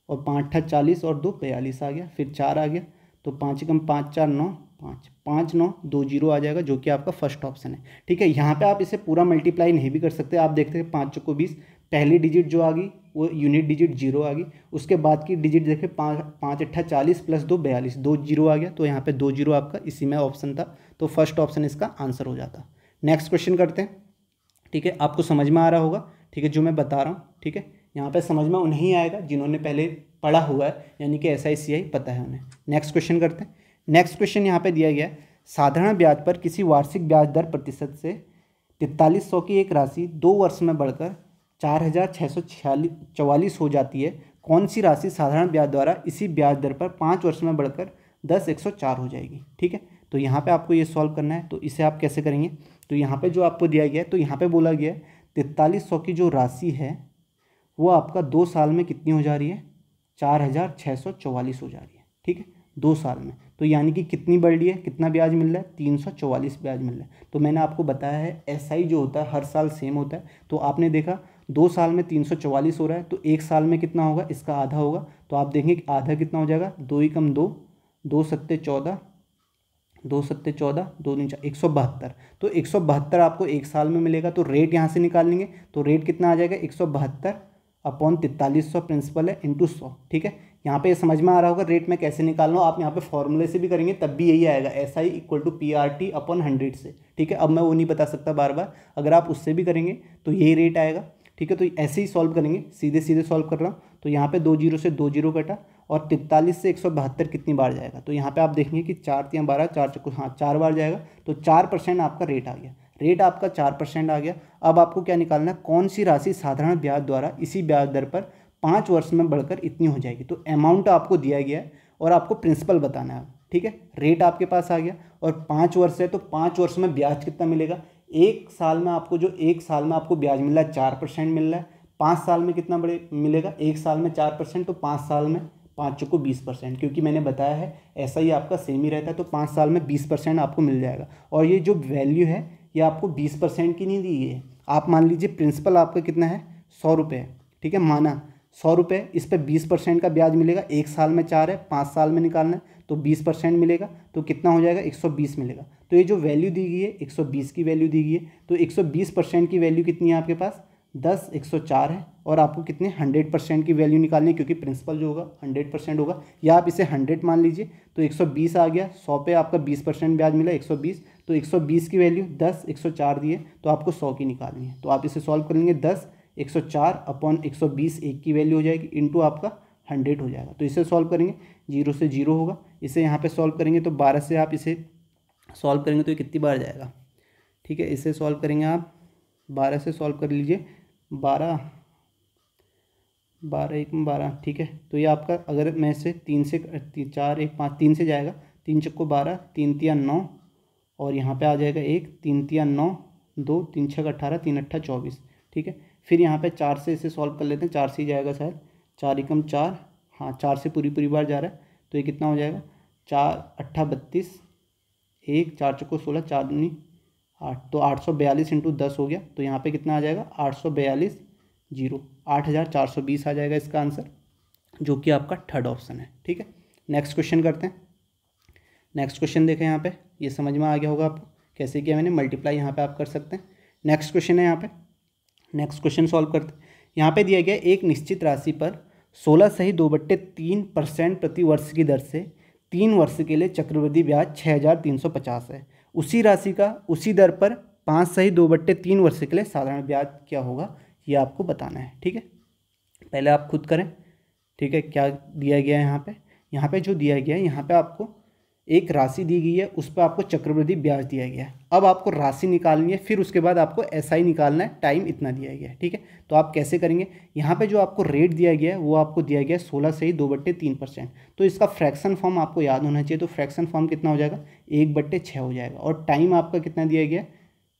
और 5 अट्ठा 40 और 2 42 आ गया, फिर 4 आ गया, तो 5 एकम 5 4 9 5 5 9 2 जीरो आ जाएगा, जो कि आपका फर्स्ट ऑप्शन है, ठीक है। यहाँ पे आप इसे पूरा मल्टीप्लाई नहीं भी कर सकते, आप देखते हैं 5 चक्कू 20, पहली डिजिट जो आ गई वो यूनिट डिजिट 0 आ गई, उसके बाद की डिजिट देखें 5 अट्ठा 40 प्लस 2 42, 2 जीरो आ गया, तो यहाँ पे 2 जीरो आपका इसी में ऑप्शन था, तो फर्स्ट ऑप्शन इसका आंसर हो जाता। नेक्स्ट क्वेश्चन करते हैं, ठीक है। आपको समझ में आ रहा होगा, ठीक है, जो मैं बता रहा हूँ, ठीक है। यहाँ पे समझ में उन्हें आएगा जिन्होंने पहले पढ़ा हुआ है, यानी कि SI CI पता है उन्हें। नेक्स्ट क्वेश्चन करते हैं। नेक्स्ट क्वेश्चन यहाँ पे दिया गया है, साधारण ब्याज पर किसी वार्षिक ब्याज दर प्रतिशत से 4300 की एक राशि 2 वर्ष में बढ़कर 4,644 हो जाती है। कौन सी राशि साधारण ब्याज द्वारा इसी ब्याज दर पर 5 वर्ष में बढ़कर 10,104 हो जाएगी, ठीक है। तो यहाँ पे आपको ये सॉल्व करना है, तो इसे आप कैसे करेंगे, तो यहाँ पे जो आपको दिया गया है, तो यहाँ पे बोला गया है 4300 की जो राशि है वो आपका 2 साल में कितनी हो जा रही है, 4,644 हो जा रही है, ठीक है, 2 साल में। तो यानी कि कितनी बढ़ रही है, कितना ब्याज मिल रहा है, 344 ब्याज मिल रहा है। तो मैंने आपको बताया है SI जो होता है हर साल सेम होता है, तो आपने देखा 2 साल में 344 हो रहा है, तो 1 साल में कितना होगा, इसका आधा होगा। तो आप देखेंगे कि आधा कितना हो जाएगा, 2 एकम 2 2 सत्ते 14 2 सत्ते 14 2 दूनी 4 172। तो 172 आपको 1 साल में मिलेगा, तो रेट यहाँ से निकाल लेंगे, तो रेट कितना आ जाएगा, 172 अपॉन 4300 प्रिंसिपल है इंटू 100, ठीक है। यहाँ पे समझ में आ रहा होगा रेट में कैसे निकालना हो, आप यहाँ पे फॉर्मूले से भी करेंगे तब भी यही आएगा, SI = PRT अपॉन 100 से, ठीक है। अब मैं वो नहीं बता सकता बार बार, अगर आप उससे भी करेंगे तो यही रेट आएगा, ठीक है। तो ऐसे ही सॉल्व करेंगे, सीधे सीधे सॉल्व कर रहा हूँ। तो यहाँ पे 2 जीरो से 2 जीरो कटा, और 43 से 172 कितनी बार जाएगा, तो यहाँ पे आप देखेंगे कि 4 3 12 4 चक्कू, हाँ 4 बार जाएगा, तो 4% आपका रेट आ गया, रेट आपका 4% आ गया। अब आपको क्या निकालना है, कौन सी राशि साधारण ब्याज द्वारा इसी ब्याज दर पर 5 वर्ष में बढ़कर इतनी हो जाएगी। तो अमाउंट आपको दिया गया है और आपको प्रिंसिपल बताना है, ठीक है। रेट आपके पास आ गया और 5 वर्ष है, तो 5 वर्ष में ब्याज कितना मिलेगा, 1 साल में आपको जो 1 साल में आपको ब्याज मिल रहा है 4% मिल रहा है, 5 साल में कितना बड़े मिलेगा, 1 साल में 4%, तो 5 साल में 5 चौको 20%, क्योंकि मैंने बताया है ऐसा ही आपका सेम ही रहता है, तो 5 साल में 20% आपको मिल जाएगा। और ये जो वैल्यू है ये आपको 20% की नहीं दी है, आप मान लीजिए प्रिंसिपल आपका कितना है, 100 रुपये, ठीक है, माना 100 रुपये, इस पर 20% का ब्याज मिलेगा, 1 साल में 4 है, 5 साल में निकालना है, तो 20% मिलेगा, तो कितना हो जाएगा, 120 मिलेगा। तो ये जो वैल्यू दी गई है 120 की वैल्यू दी गई है, तो 120% की वैल्यू कितनी है आपके पास, 10,104 है। और आपको कितने 100% की वैल्यू निकालनी है, क्योंकि प्रिंसिपल जो होगा 100% होगा, या आप इसे 100 मान लीजिए, तो 120 आ गया, 100 पे आपका 20% ब्याज मिला 120, तो 120 की वैल्यू 10,104 दी है, तो आपको 100 की निकालनी है। तो आप इसे सॉल्व कर लेंगे, 10,104 अपॉन 120 1 की वैल्यू हो जाएगी, इंटू आपका 100 हो जाएगा। तो इसे सॉल्व करेंगे, 0 से 0 होगा। इसे यहाँ पे सॉल्व करेंगे तो 12 से आप इसे सॉल्व करेंगे तो ये कितनी बार जाएगा, ठीक है। इसे सॉल्व करेंगे आप, 12 से सॉल्व कर लीजिए, 12 12 1 में 12, ठीक है। तो ये आपका, अगर मैं इसे 3 से 4 1 5 3 से जाएगा, 3 चक्को 12, 3 तिया 9, और यहाँ पे आ जाएगा 1, 3 तिया 9, 2 3 छः 18, 3 अट्ठा 24, ठीक है। फिर यहाँ पे 4 से इसे सॉल्व कर लेते हैं, 4 से ही जाएगा शायद, 4 एकम 4, हाँ 4 से पूरी बार जा रहा है, तो ये कितना हो जाएगा, 4 अट्ठा 32, 1 4 चक्को 16, 4 दूनी 8, तो 842 इंटू 10 हो गया। तो यहाँ पे कितना आ जाएगा, 842 0, 8420 आ जाएगा इसका आंसर, जो कि आपका थर्ड ऑप्शन है, ठीक है। नेक्स्ट क्वेश्चन करते हैं। नेक्स्ट क्वेश्चन देखें, यहाँ पे ये समझ में आ गया होगा आपको कैसे किया मैंने, मल्टीप्लाई यहाँ पे आप कर सकते हैं। नेक्स्ट क्वेश्चन है यहाँ पे, नेक्स्ट क्वेश्चन सॉल्व करते हैं। यहाँ पे दिया गया एक निश्चित राशि पर 16 सही 2/3% प्रति वर्ष की दर से 3 वर्ष के लिए चक्रवृद्धि ब्याज 6350 है। उसी राशि का उसी दर पर 5 सही 2/3 वर्ष के लिए साधारण ब्याज क्या होगा, ये आपको बताना है, ठीक है। पहले आप खुद करें, ठीक है। क्या दिया गया है यहाँ पे जो दिया गया है, यहाँ पे आपको एक राशि दी गई है, उस पर आपको चक्रवृद्धि ब्याज दिया गया है। अब आपको राशि निकालनी है, फिर उसके बाद आपको एसआई निकालना है, टाइम इतना दिया गया है, ठीक है। तो आप कैसे करेंगे, यहाँ पे जो आपको रेट दिया गया है वो आपको दिया गया है 16 से ही 2/3%। तो इसका फ्रैक्शन फॉर्म आपको याद होना चाहिए, तो फ्रैक्शन फॉर्म कितना हो जाएगा, 1/6 हो जाएगा। और टाइम आपका कितना दिया गया,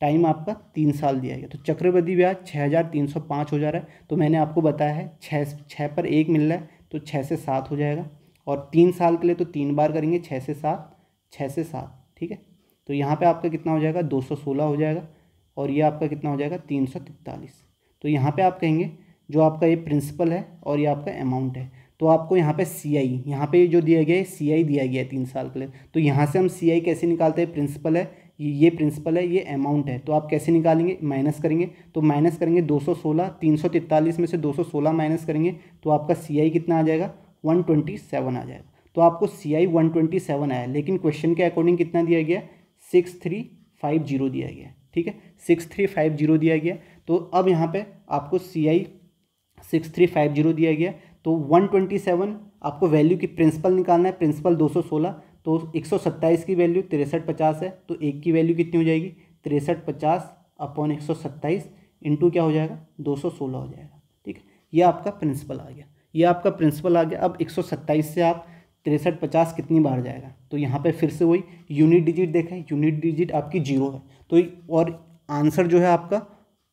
टाइम आपका 3 साल दिया गया। तो चक्रवृद्धि ब्याज 6305 हो जा रहा है। तो मैंने आपको बताया है 6 पर 1 मिल रहा है, तो 6 से 7 हो जाएगा। और 3 साल के लिए तो 3 बार करेंगे, 6 से 7, 6 से 7, ठीक है। तो यहाँ पे आपका कितना हो जाएगा, 216 हो जाएगा। और ये आपका कितना हो जाएगा, 343। तो यहाँ पे आप कहेंगे जो आपका ये प्रिंसिपल है और ये आपका अमाउंट है, तो आपको यहाँ पे सी आई, यहाँ पे जो दिया गया है सी आई दिया गया है 3 साल के लिए। तो यहाँ से हम सी आई कैसे निकालते हैं, प्रिंसिपल है ये प्रिंसिपल है, ये अमाउंट है, तो आप कैसे निकालेंगे, माइनस करेंगे। तो माइनस करेंगे 216, 343 में से 216 माइनस करेंगे तो आपका सी आई कितना आ जाएगा, 127 आ जाएगा। तो आपको सी आई 127 आया, लेकिन क्वेश्चन के अकॉर्डिंग कितना दिया गया, 6350 दिया गया, ठीक है। 6350 दिया गया। तो अब यहाँ पे आपको सी आई 6350 दिया गया, तो 127 आपको वैल्यू की प्रिंसिपल निकालना है, प्रिंसिपल 216, तो 127 की वैल्यू 6350 है, तो 1 की वैल्यू कितनी हो जाएगी, 6350 अपॉन 127 इंटू क्या हो जाएगा, 216 हो जाएगा, ठीक है। ये आपका प्रिंसिपल आ गया, ये आपका प्रिंसिपल आ गया। अब 127 से आप 6350 कितनी बार जाएगा, तो यहाँ पे फिर से वही यूनिट डिजिट देखें, यूनिट डिजिट आपकी 0 है, तो और आंसर जो है आपका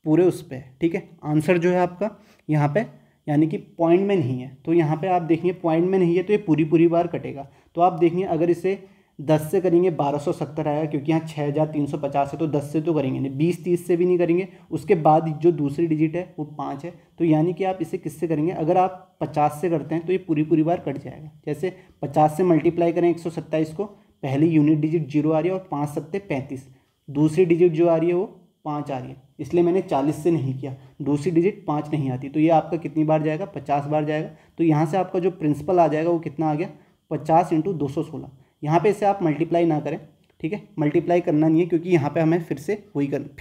पूरे उस पर है, ठीक है। आंसर जो है आपका यहाँ पे यानी कि पॉइंट में नहीं है, तो यहाँ पे आप देखेंगे पॉइंट में नहीं है, तो ये पूरी बार कटेगा। तो आप देखेंगे अगर इसे 10 से करेंगे 1270 आएगा, क्योंकि यहाँ 6350 है, तो 10 से तो करेंगे नहीं, 20-30 से भी नहीं करेंगे। उसके बाद जो दूसरी डिजिट है वो 5 है, तो यानी कि आप इसे किससे करेंगे, अगर आप 50 से करते हैं तो ये पूरी बार कट जाएगा। जैसे 50 से मल्टीप्लाई करें 127 को, पहली यूनिट डिजिट 0 आ रही है और 5 सत्ते 35, दूसरी डिजिट जो आ रही है वो 5 आ रही है, इसलिए मैंने 40 से नहीं किया, दूसरी डिजिट 5 नहीं आती। तो ये आपका कितनी बार जाएगा, 50 बार जाएगा। तो यहाँ से आपका जो प्रिंसिपल आ जाएगा वो कितना आ गया, 50 इंटू 216। यहाँ पे इसे आप मल्टीप्लाई ना करें, ठीक है, मल्टीप्लाई करना नहीं है, क्योंकि यहाँ पे हमें फिर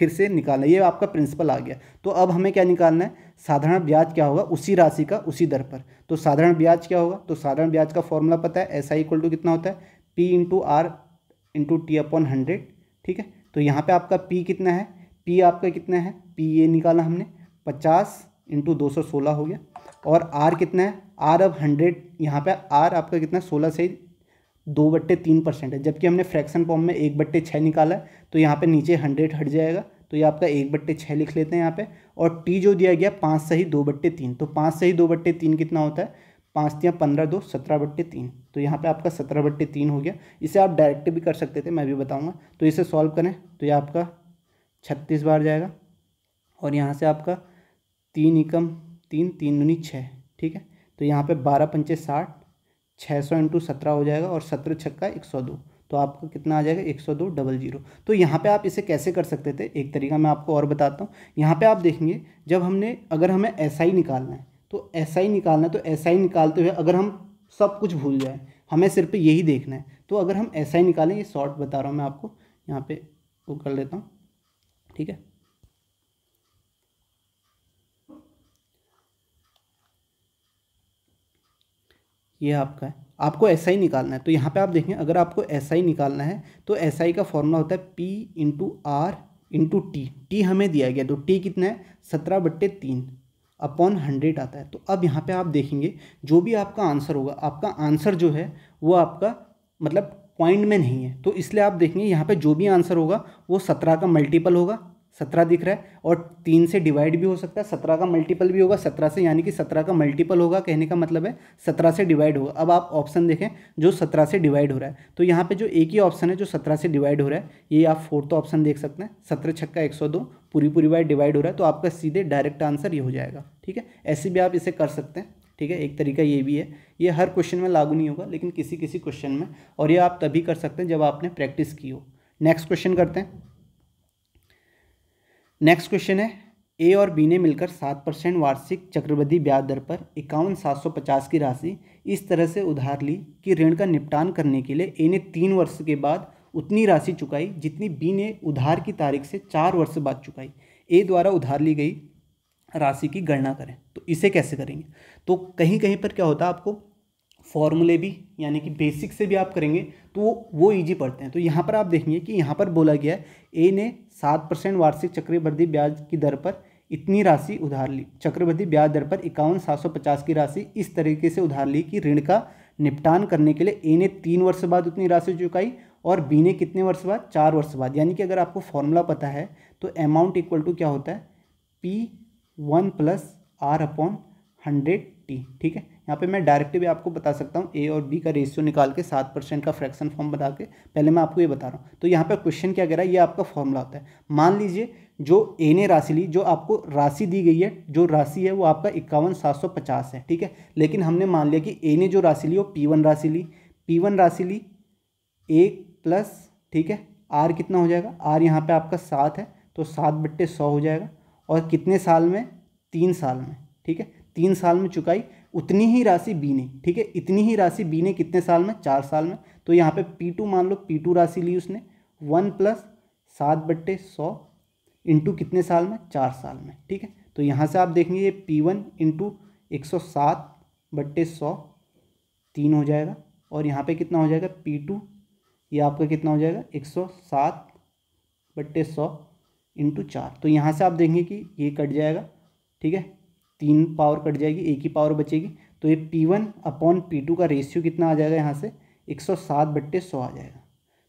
से निकालना है। ये आपका प्रिंसिपल आ गया। तो अब हमें क्या निकालना है, साधारण ब्याज क्या होगा उसी राशि का उसी दर पर। तो साधारण ब्याज क्या होगा, तो साधारण ब्याज का फॉर्मूला पता है, एस आई इक्वल टू कितना होता है, P into R into T upon 100, ठीक है। तो यहाँ पे आपका पी कितना है, पी आपका कितना है, पी ये निकाला हमने 50 इंटू 216 हो गया। और आर कितना है, आर अब 100, यहाँ पे आर आपका कितना 16 से 2/3% है, जबकि हमने फ्रैक्शन फॉर्म में 1/6 निकाला है, तो यहाँ पे नीचे 100 हट जाएगा, तो ये आपका 1/6 लिख लेते हैं यहाँ पे। और टी जो दिया गया 5 सही 2/3, तो 5 सही 2/3 कितना होता है, 5 तिया 15 2 17/3, तो यहाँ पे आपका 17/3 हो गया। इसे आप डायरेक्ट भी कर सकते थे, मैं भी बताऊँगा। तो इसे सॉल्व करें तो ये आपका 36 बार जाएगा। और यहाँ से आपका 3 एकम 3 3 दूनी 6, ठीक है। तो यहाँ पे 12 पंचे 60, 600 इंटू 17 हो जाएगा, और 17 छक्का 102, तो आपको कितना आ जाएगा 10200। तो यहाँ पे आप इसे कैसे कर सकते थे, एक तरीका मैं आपको और बताता हूँ। यहाँ पे आप देखेंगे जब अगर हमें एसआई निकालना है, तो एसआई निकालना है, तो एसआई निकालते हुए अगर हम सब कुछ भूल जाएँ, हमें सिर्फ यही देखना है, तो अगर हम एसआई निकालें, ये शॉर्ट बता रहा हूँ मैं आपको, यहाँ पे वो कर लेता हूँ, ठीक है। ये आपका है, आपको SI निकालना है। तो यहाँ पे आप देखें, अगर आपको SI निकालना है तो SI का फॉर्मूला होता है P/R/T। टी हमें दिया गया, तो टी कितना है 17/3 अपॉन 100 आता है। तो अब यहाँ पे आप देखेंगे जो भी आपका आंसर होगा, आपका आंसर जो है वो आपका मतलब पॉइंट में नहीं है, तो इसलिए आप देखेंगे यहाँ पे जो भी आंसर होगा वो 17 का मल्टीपल होगा, 17 दिख रहा है, और 3 से डिवाइड भी हो सकता है, 17 का मल्टीपल भी होगा 17 से, यानी कि 17 का मल्टीपल होगा, कहने का मतलब है 17 से डिवाइड होगा। अब आप ऑप्शन देखें जो 17 से डिवाइड हो रहा है, तो यहाँ पे जो एक ही ऑप्शन है जो 17 से डिवाइड हो रहा है, ये आप फोर्थ ऑप्शन देख सकते हैं, 17 छक्का 102 पूरी पूरी बार डिवाइड हो रहा है, तो आपका सीधे डायरेक्ट आंसर ये हो जाएगा। ठीक है, ऐसे भी आप इसे कर सकते हैं। ठीक है, एक तरीका ये भी है, ये हर क्वेश्चन में लागू नहीं होगा लेकिन किसी किसी क्वेश्चन में, और ये आप तभी कर सकते हैं जब आपने प्रैक्टिस की हो। नेक्स्ट क्वेश्चन करते हैं। नेक्स्ट क्वेश्चन है, ए और बी ने मिलकर 7% वार्षिक चक्रवृद्धि ब्याज दर पर 51,750 की राशि इस तरह से उधार ली कि ऋण का निपटान करने के लिए ए ने 3 वर्ष के बाद उतनी राशि चुकाई जितनी बी ने उधार की तारीख से 4 वर्ष बाद चुकाई। ए द्वारा उधार ली गई राशि की गणना करें। तो इसे कैसे करेंगे, तो कहीं कहीं पर क्या होता है, आपको फॉर्मूले भी यानी कि बेसिक से भी आप करेंगे तो वो ईजी पड़ते हैं। तो यहाँ पर आप देखेंगे कि यहाँ पर बोला गया है ए ने 7% वार्षिक चक्रवृद्धि ब्याज की दर पर इतनी राशि उधार ली, चक्रवृद्धि ब्याज दर पर 51,750 की राशि इस तरीके से उधार ली कि ऋण का निपटान करने के लिए ए ने 3 वर्ष बाद उतनी राशि चुकाई और बी ने कितने वर्ष बाद, 4 वर्ष बाद। यानी कि अगर आपको फॉर्मूला पता है तो अमाउंट इक्वल टू क्या होता है, P1 + R/100T। ठीक है, यहाँ पे मैं डायरेक्ट भी आपको बता सकता हूँ, ए और बी का रेशियो निकाल के 7% का फ्रैक्शन फॉर्म बता के, पहले मैं आपको ये बता रहा हूँ। तो यहाँ पे क्वेश्चन क्या कह रहा है, ये आपका फॉर्मूला होता है। मान लीजिए जो ए ने राशि ली, जो आपको राशि दी गई है, जो राशि है वो आपका 51,750 है। ठीक है, लेकिन हमने मान लिया कि ए ने जो राशि ली वो P1 राशि ली, P1 राशि ली 1 प्लस, ठीक है, आर कितना हो जाएगा, आर यहाँ पे आपका 7 है तो 7/100 हो जाएगा, और कितने साल में, 3 साल में। ठीक है, 3 साल में चुकाई उतनी ही राशि बी ने। ठीक है, इतनी ही राशि बी ने कितने साल में, 4 साल में। तो यहाँ पे P2 मान लो, P2 राशि ली उसने 1 + 7/100 इंटू कितने साल में, 4 साल में। ठीक है, तो यहाँ से आप देखेंगे ये P1 इंटू 107/100 3 हो जाएगा, और यहाँ पे कितना हो जाएगा P2, ये आपका कितना हो जाएगा 107/100 इंटू 4। तो यहाँ से आप देखेंगे कि ये कट जाएगा। ठीक है, 3 पावर कट जाएगी, एक ही पावर बचेगी, तो ये P1/P2 का रेशियो कितना आ जाएगा, यहाँ से 107/100 आ जाएगा।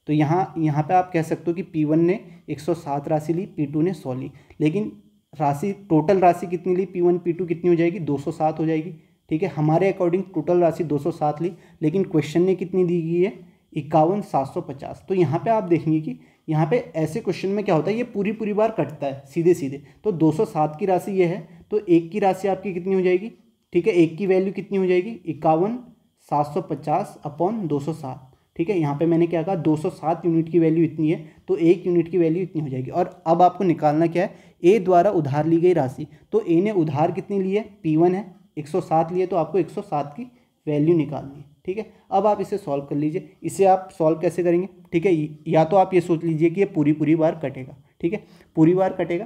तो यहाँ पे आप कह सकते हो कि P1 ने 107 राशि ली, P2 ने 100 ली, लेकिन राशि टोटल राशि कितनी ली, P1 P2 कितनी हो जाएगी, 207 हो जाएगी। ठीक है, हमारे अकॉर्डिंग टोटल राशि 207 ली, लेकिन क्वेश्चन ने कितनी दी गई है, 51,750। तो यहाँ पे आप देखेंगे कि यहाँ पे ऐसे क्वेश्चन में क्या होता है, ये पूरी पूरी बार कटता है सीधे सीधे। तो 207 की राशि ये है, तो एक की राशि आपकी कितनी हो जाएगी, ठीक है, एक की वैल्यू कितनी हो जाएगी, 51,750/207। ठीक है, यहाँ पे मैंने क्या कहा, 207 यूनिट की वैल्यू इतनी है, तो 1 यूनिट की वैल्यू इतनी हो जाएगी। और अब आपको निकालना क्या है, ए द्वारा उधार ली गई राशि। तो ए ने उधार कितनी ली है, P1 है, 107 लिए, तो आपको 107 की वैल्यू निकालनी है। ठीक है, अब आप इसे सॉल्व कर लीजिए। इसे आप सॉल्व कैसे करेंगे, ठीक है, या तो आप ये सोच लीजिए कि ये पूरी पूरी बार कटेगा। ठीक है, पूरी बार कटेगा,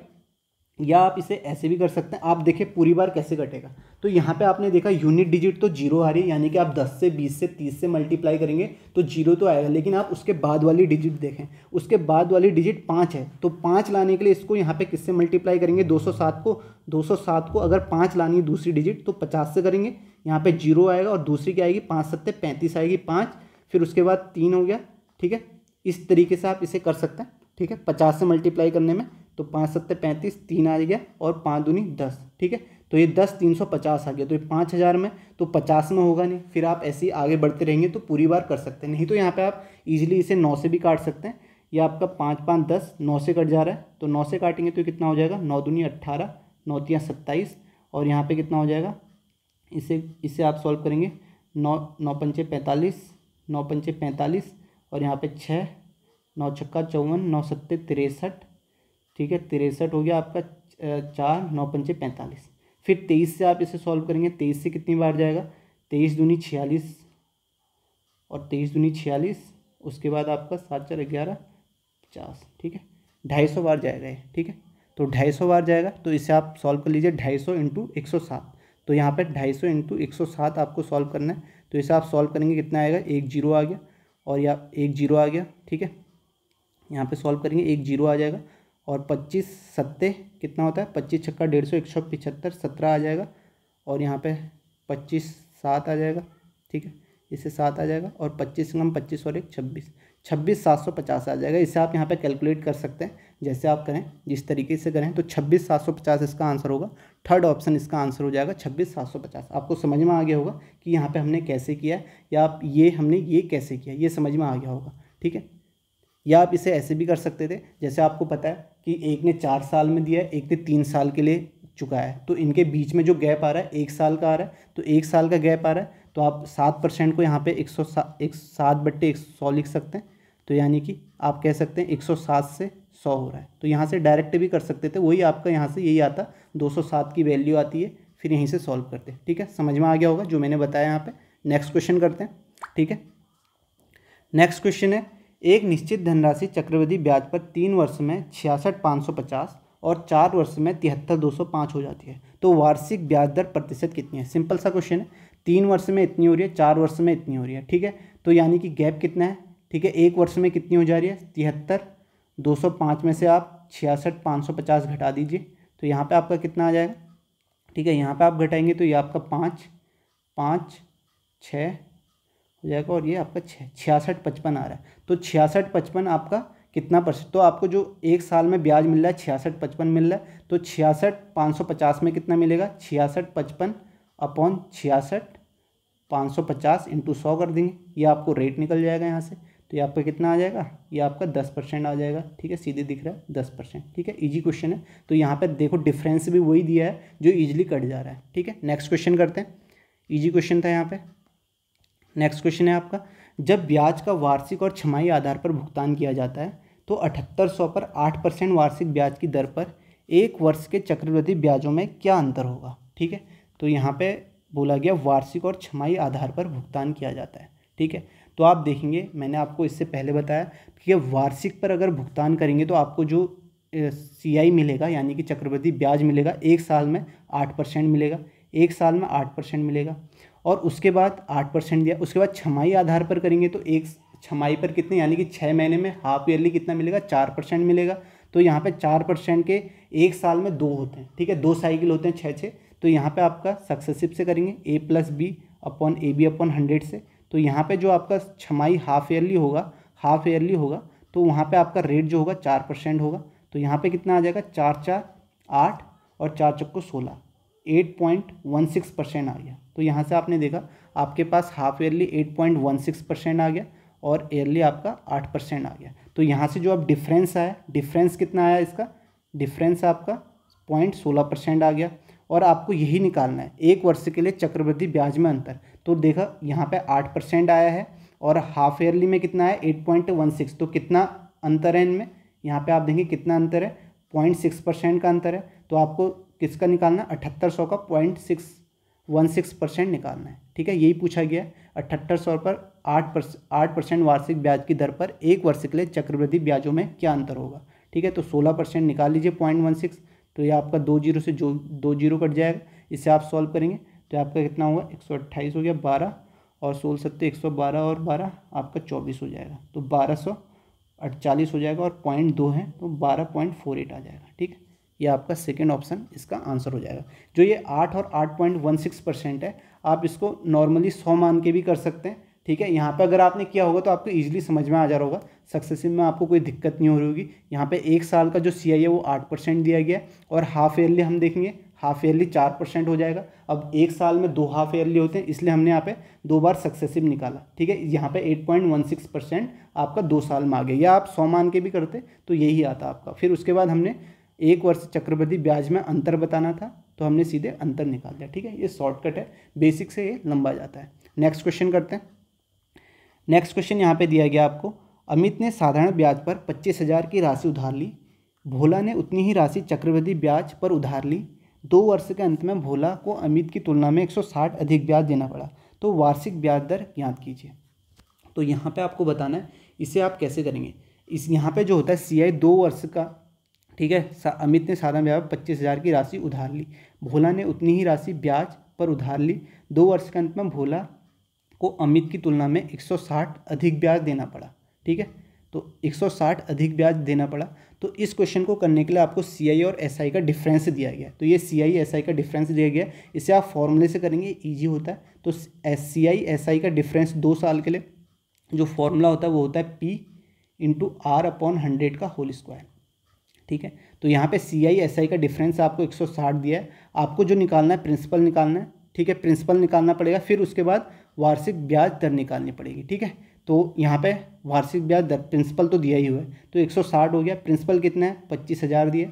या आप इसे ऐसे भी कर सकते हैं। आप देखें पूरी बार कैसे कटेगा, तो यहाँ पे आपने देखा यूनिट डिजिट तो 0 आ रही है, यानी कि आप 10 से 20 से 30 से मल्टीप्लाई करेंगे तो 0 तो आएगा, लेकिन आप उसके बाद वाली डिजिट देखें, उसके बाद वाली डिजिट 5 है, तो 5 लाने के लिए इसको यहाँ पे किससे मल्टीप्लाई करेंगे, 207 को अगर 5 लानी है दूसरी डिजिट तो 50 से करेंगे, यहाँ पे 0 आएगा, और दूसरी क्या आएगी, 5 7 35 आएगी, 5, फिर उसके बाद 3 हो गया। ठीक है, इस तरीके से आप इसे कर सकते हैं। ठीक है, 50 से मल्टीप्लाई करने में तो 5 7 35, 3 आ गया, और 5 दूनी 10। ठीक है, तो ये 10 350 आ गया, तो ये 5000 में, तो 50 में होगा नहीं। फिर आप ऐसे ही आगे बढ़ते रहेंगे तो पूरी बार कर सकते हैं, नहीं तो यहाँ पे आप इजीली इसे 9 से भी काट सकते हैं। ये आपका 5 5 10, 9 से कट जा रहा है, तो 9 से काटेंगे तो कितना हो जाएगा, 9 दूनी 18, 9 3 27, और यहाँ पे कितना हो जाएगा, इसे आप सॉल्व करेंगे, 9 9 पंचे 45, 9 पंचे 45, और यहाँ पे 6, 9 छक्का 54, 9 सत्ते 63। ठीक है, 63 हो गया आपका, 4 9 पंचे 45। फिर 23 से आप इसे सॉल्व करेंगे, 23 से कितनी बार जाएगा, 23 दूनी 46, और 23 दूनी 46, उसके बाद आपका 7 4 11 50। ठीक है, 250 बार जाएगा ये। ठीक है, तो 250 बार जाएगा, तो इसे आप सॉल्व कर लीजिए, 250 इंटू 107, तो यहाँ पे 250 इंटू 107 आपको सॉल्व करना है। तो इसे आप सॉल्व करेंगे कितना आएगा, 1 जीरो आ गया और या 1 जीरो आ गया, ठीक है। यहाँ पे सॉल्व करेंगे 1 जीरो आ जाएगा और 25 सत्ते कितना होता है, 25 छक्का 150, 175, 17 आ जाएगा और यहाँ पे 25 7 आ जाएगा, ठीक है। इससे 7 आ जाएगा और 25 कम 25 और 1 26, 26,750 आ जाएगा। इसे आप यहाँ पे कैलकुलेट कर सकते हैं, जैसे आप करें जिस तरीके से करें। तो 26,750 इसका आंसर होगा। थर्ड ऑप्शन इसका आंसर हो जाएगा 26,750। आपको समझ में आ गया होगा कि यहाँ पे हमने कैसे किया है, या आप हमने ये कैसे किया, ये समझ में आ गया होगा, ठीक है। या आप इसे ऐसे भी कर सकते थे, जैसे आपको पता है कि एक ने 4 साल में दिया है, एक ने 3 साल के लिए चुका है, तो इनके बीच में जो गैप आ रहा है 1 साल का आ रहा है, तो 1 साल का गैप आ रहा है, तो आप 7% को यहाँ पे 7/100 लिख सकते हैं। तो यानी कि आप कह सकते हैं 107 से 100 हो रहा है। तो यहाँ से डायरेक्ट भी कर सकते थे, वही आपका यहाँ से यही आता, 207 की वैल्यू आती है, फिर यहीं से सॉल्व करते हैं, ठीक है। समझ में आ गया होगा जो मैंने बताया यहाँ पे। नेक्स्ट क्वेश्चन करते हैं, ठीक है। नेक्स्ट क्वेश्चन है, एक निश्चित धनराशि चक्रवृद्धि ब्याज पर 3 वर्ष में 66,550 और 4 वर्ष में 73,205 हो जाती है, तो वार्षिक ब्याज दर प्रतिशत कितनी है। सिंपल सा क्वेश्चन है, 3 वर्ष में इतनी हो रही है, 4 वर्ष में इतनी हो रही है, ठीक है। तो यानी कि गैप कितना है, ठीक है। 1 वर्ष में कितनी हो जा रही है, 73,205 में से आप 66,550 घटा दीजिए, तो यहाँ पे आपका कितना आ जाएगा, ठीक है। यहाँ पे आप घटाएंगे तो ये आपका 5 5 6 हो जाएगा और ये आपका 66,55 आ रहा है। तो 66,55 आपका कितना %, तो आपको जो 1 साल में ब्याज मिल रहा है 66,55 मिल रहा है, तो 66,550 में कितना मिलेगा, 66,55 अपॉन 66,550 इंटू 100 कर देंगे, ये आपको रेट निकल जाएगा यहाँ से। तो ये आपका कितना आ जाएगा, ये आपका 10% आ जाएगा, ठीक है। सीधे दिख रहा है 10%, ठीक है। इजी क्वेश्चन है। तो यहाँ पर देखो डिफरेंस भी वही दिया है जो ईजिली कट जा रहा है, ठीक है। नेक्स्ट क्वेश्चन करते हैं, ईजी क्वेश्चन था यहाँ पे। नेक्स्ट क्वेश्चन है आपका, जब ब्याज का वार्षिक और छमाही आधार पर भुगतान किया जाता है तो 7800 पर 8% वार्षिक ब्याज की दर पर 1 वर्ष के चक्रवृद्धि ब्याजों में क्या अंतर होगा, ठीक है। तो यहाँ पे बोला गया वार्षिक और छमाही आधार पर भुगतान किया जाता है, ठीक है। तो आप देखेंगे, मैंने आपको इससे पहले बताया कि वार्षिक पर अगर भुगतान करेंगे तो आपको जो CI मिलेगा, यानी कि चक्रवृद्धि ब्याज मिलेगा, 1 साल में 8% मिलेगा, 1 साल में 8% मिलेगा। और उसके बाद 8% दिया, उसके बाद छमाही आधार पर करेंगे तो एक छमाही पर कितने, यानी कि 6 महीने में हाफ ईयरली कितना मिलेगा, 4% मिलेगा। तो यहाँ पे 4% के 1 साल में 2 होते हैं, ठीक है। 2 साइकिल होते हैं 6-6। तो यहाँ पे आपका सक्सेसिव से करेंगे A+B अपॉन AB अपॉन 100 से। तो यहाँ पे जो आपका छमाही हाफ ईयरली होगा तो वहाँ पे आपका रेट जो होगा 4% होगा। तो यहाँ पे कितना आ जाएगा, 4×4 8 और 4×4 16, 8.16% आ गया। तो यहाँ से आपने देखा आपके पास हाफ ईयरली 8.16% आ गया और ईयरली आपका 8% आ गया। तो यहाँ से जो अब डिफरेंस आया, डिफरेंस कितना आया इसका, डिफरेंस आपका 0.16% आ गया। और आपको यही निकालना है 1 वर्ष के लिए चक्रवृद्धि ब्याज में अंतर। तो देखा यहाँ पे 8% आया है और हाफ ईयरली में कितना है 8.16, तो कितना अंतर है इनमें, यहाँ पे आप देखेंगे कितना अंतर है, 0.6% का अंतर है। तो आपको किसका निकालना है, 7800 का 0.616% निकालना है, ठीक है। यही पूछा गया है। 7800 पर 8% वार्षिक ब्याज की दर पर 1 वर्ष के लिए चक्रवृद्धि ब्याजों में क्या अंतर होगा, ठीक है। तो 16% निकाल लीजिए 0.16, तो ये आपका 2 जीरो से जो 2 जीरो कट जाएगा। इसे आप सॉल्व करेंगे तो आपका कितना होगा, 128 हो गया, 12 और 16 सत्ते 112 और 12 आपका 24 हो जाएगा। तो 1248 हो जाएगा और 0.2 है तो 12.48 आ जाएगा, ठीक है। ये आपका सेकेंड ऑप्शन इसका आंसर हो जाएगा। जो ये 8 और 8.16% है, आप इसको नॉर्मली 100 मान के भी कर सकते हैं, ठीक है। यहाँ पे अगर आपने किया होगा तो आपको इजीली समझ में आ जा रहा होगा, सक्सेसिव में आपको कोई दिक्कत नहीं हो रही होगी। यहाँ पे 1 साल का जो CI है वो 8% दिया गया और हाफ ईयरली हम देखेंगे, हाफ ईयरली 4% हो जाएगा। अब 1 साल में 2 हाफ ईयरली होते हैं, इसलिए हमने यहाँ पे 2 बार सक्सेसिव निकाला, ठीक है। यहाँ पे 8.16% आपका 2 साल में आ गया, या आप 100 मान के भी करते तो यही आता आपका। फिर उसके बाद हमने 1 वर्ष चक्रवृद्धि ब्याज में अंतर बताना था, तो हमने सीधे अंतर निकाल दिया, ठीक है। ये शॉर्टकट है, बेसिक से ये लंबा जाता है। नेक्स्ट क्वेश्चन करते हैं। नेक्स्ट क्वेश्चन यहाँ पे दिया गया आपको, अमित ने साधारण ब्याज पर 25,000 की राशि उधार ली, भोला ने उतनी ही राशि चक्रवृद्धि ब्याज पर उधार ली। 2 वर्ष के अंत में भोला को अमित की तुलना में 160 अधिक ब्याज देना पड़ा, तो वार्षिक ब्याज दर ज्ञात कीजिए। तो यहाँ पे आपको बताना है इसे आप कैसे करेंगे। इस यहाँ पे जो होता है CI 2 वर्ष का, ठीक है। अमित ने साधारण ब्याज पर 25,000 की राशि उधार ली, भोला ने उतनी ही राशि ब्याज पर उधार ली। 2 वर्ष के अंत में भोला को अमित की तुलना में 160 अधिक ब्याज देना पड़ा। ठीक है, तो 160 अधिक ब्याज देना पड़ा। तो इस क्वेश्चन को करने के लिए आपको सीआई और एसआई का डिफरेंस दिया गया है। तो ये सीआई एसआई का डिफरेंस दिया गया है, इसे आप फॉर्मूले से करेंगे, इजी होता है। तो सीआई एसआई का डिफरेंस 2 साल के लिए जो फॉर्मूला होता है वो होता है P × R/100 का होल स्क्वायर। ठीक है, तो यहाँ पे सीआई एसआई का डिफरेंस आपको 160 दिया है। आपको जो निकालना है प्रिंसिपल निकालना है। ठीक है, प्रिंसिपल निकालना पड़ेगा, फिर उसके बाद वार्षिक ब्याज दर निकालनी पड़ेगी। ठीक है, तो यहाँ पे वार्षिक ब्याज दर प्रिंसिपल तो दिया ही हुआ है, तो 160 हो गया। प्रिंसिपल कितना है, 25,000 दिए।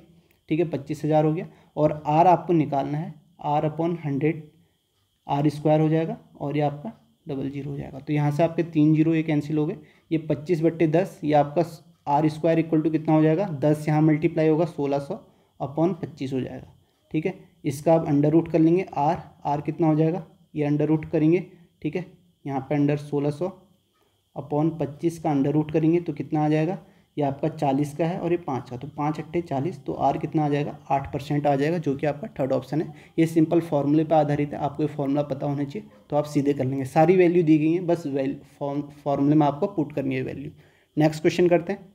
ठीक है, 25,000 हो गया। और आर आपको निकालना है, R/100 R² हो जाएगा और ये आपका 00 हो जाएगा। तो यहाँ से आपके 3 0 ये कैंसिल हो गए। ये 25/10 ये आपका R² इक्वल टू कितना हो जाएगा, 10 यहाँ मल्टीप्लाई होगा 1600/25 हो जाएगा। ठीक है, इसका आप अंडर रूट कर लेंगे। आर कितना हो जाएगा, ये अंडर रूट करेंगे। ठीक है, यहाँ पे अंडर 1600/25 का अंडर रूट करेंगे तो कितना आ जाएगा, ये आपका 40 का है और ये 5 का, तो 5 × 40, तो आर कितना आ जाएगा, 8% आ जाएगा, जो कि आपका थर्ड ऑप्शन है। ये सिंपल फॉर्मूले पर आधारित है, आपको ये फॉर्मूला पता होना चाहिए, तो आप सीधे कर लेंगे। सारी वैल्यू दी गई है, बस फॉर्मूले में आपको पुट करनी है वैल्यू। नेक्स्ट क्वेश्चन करते हैं।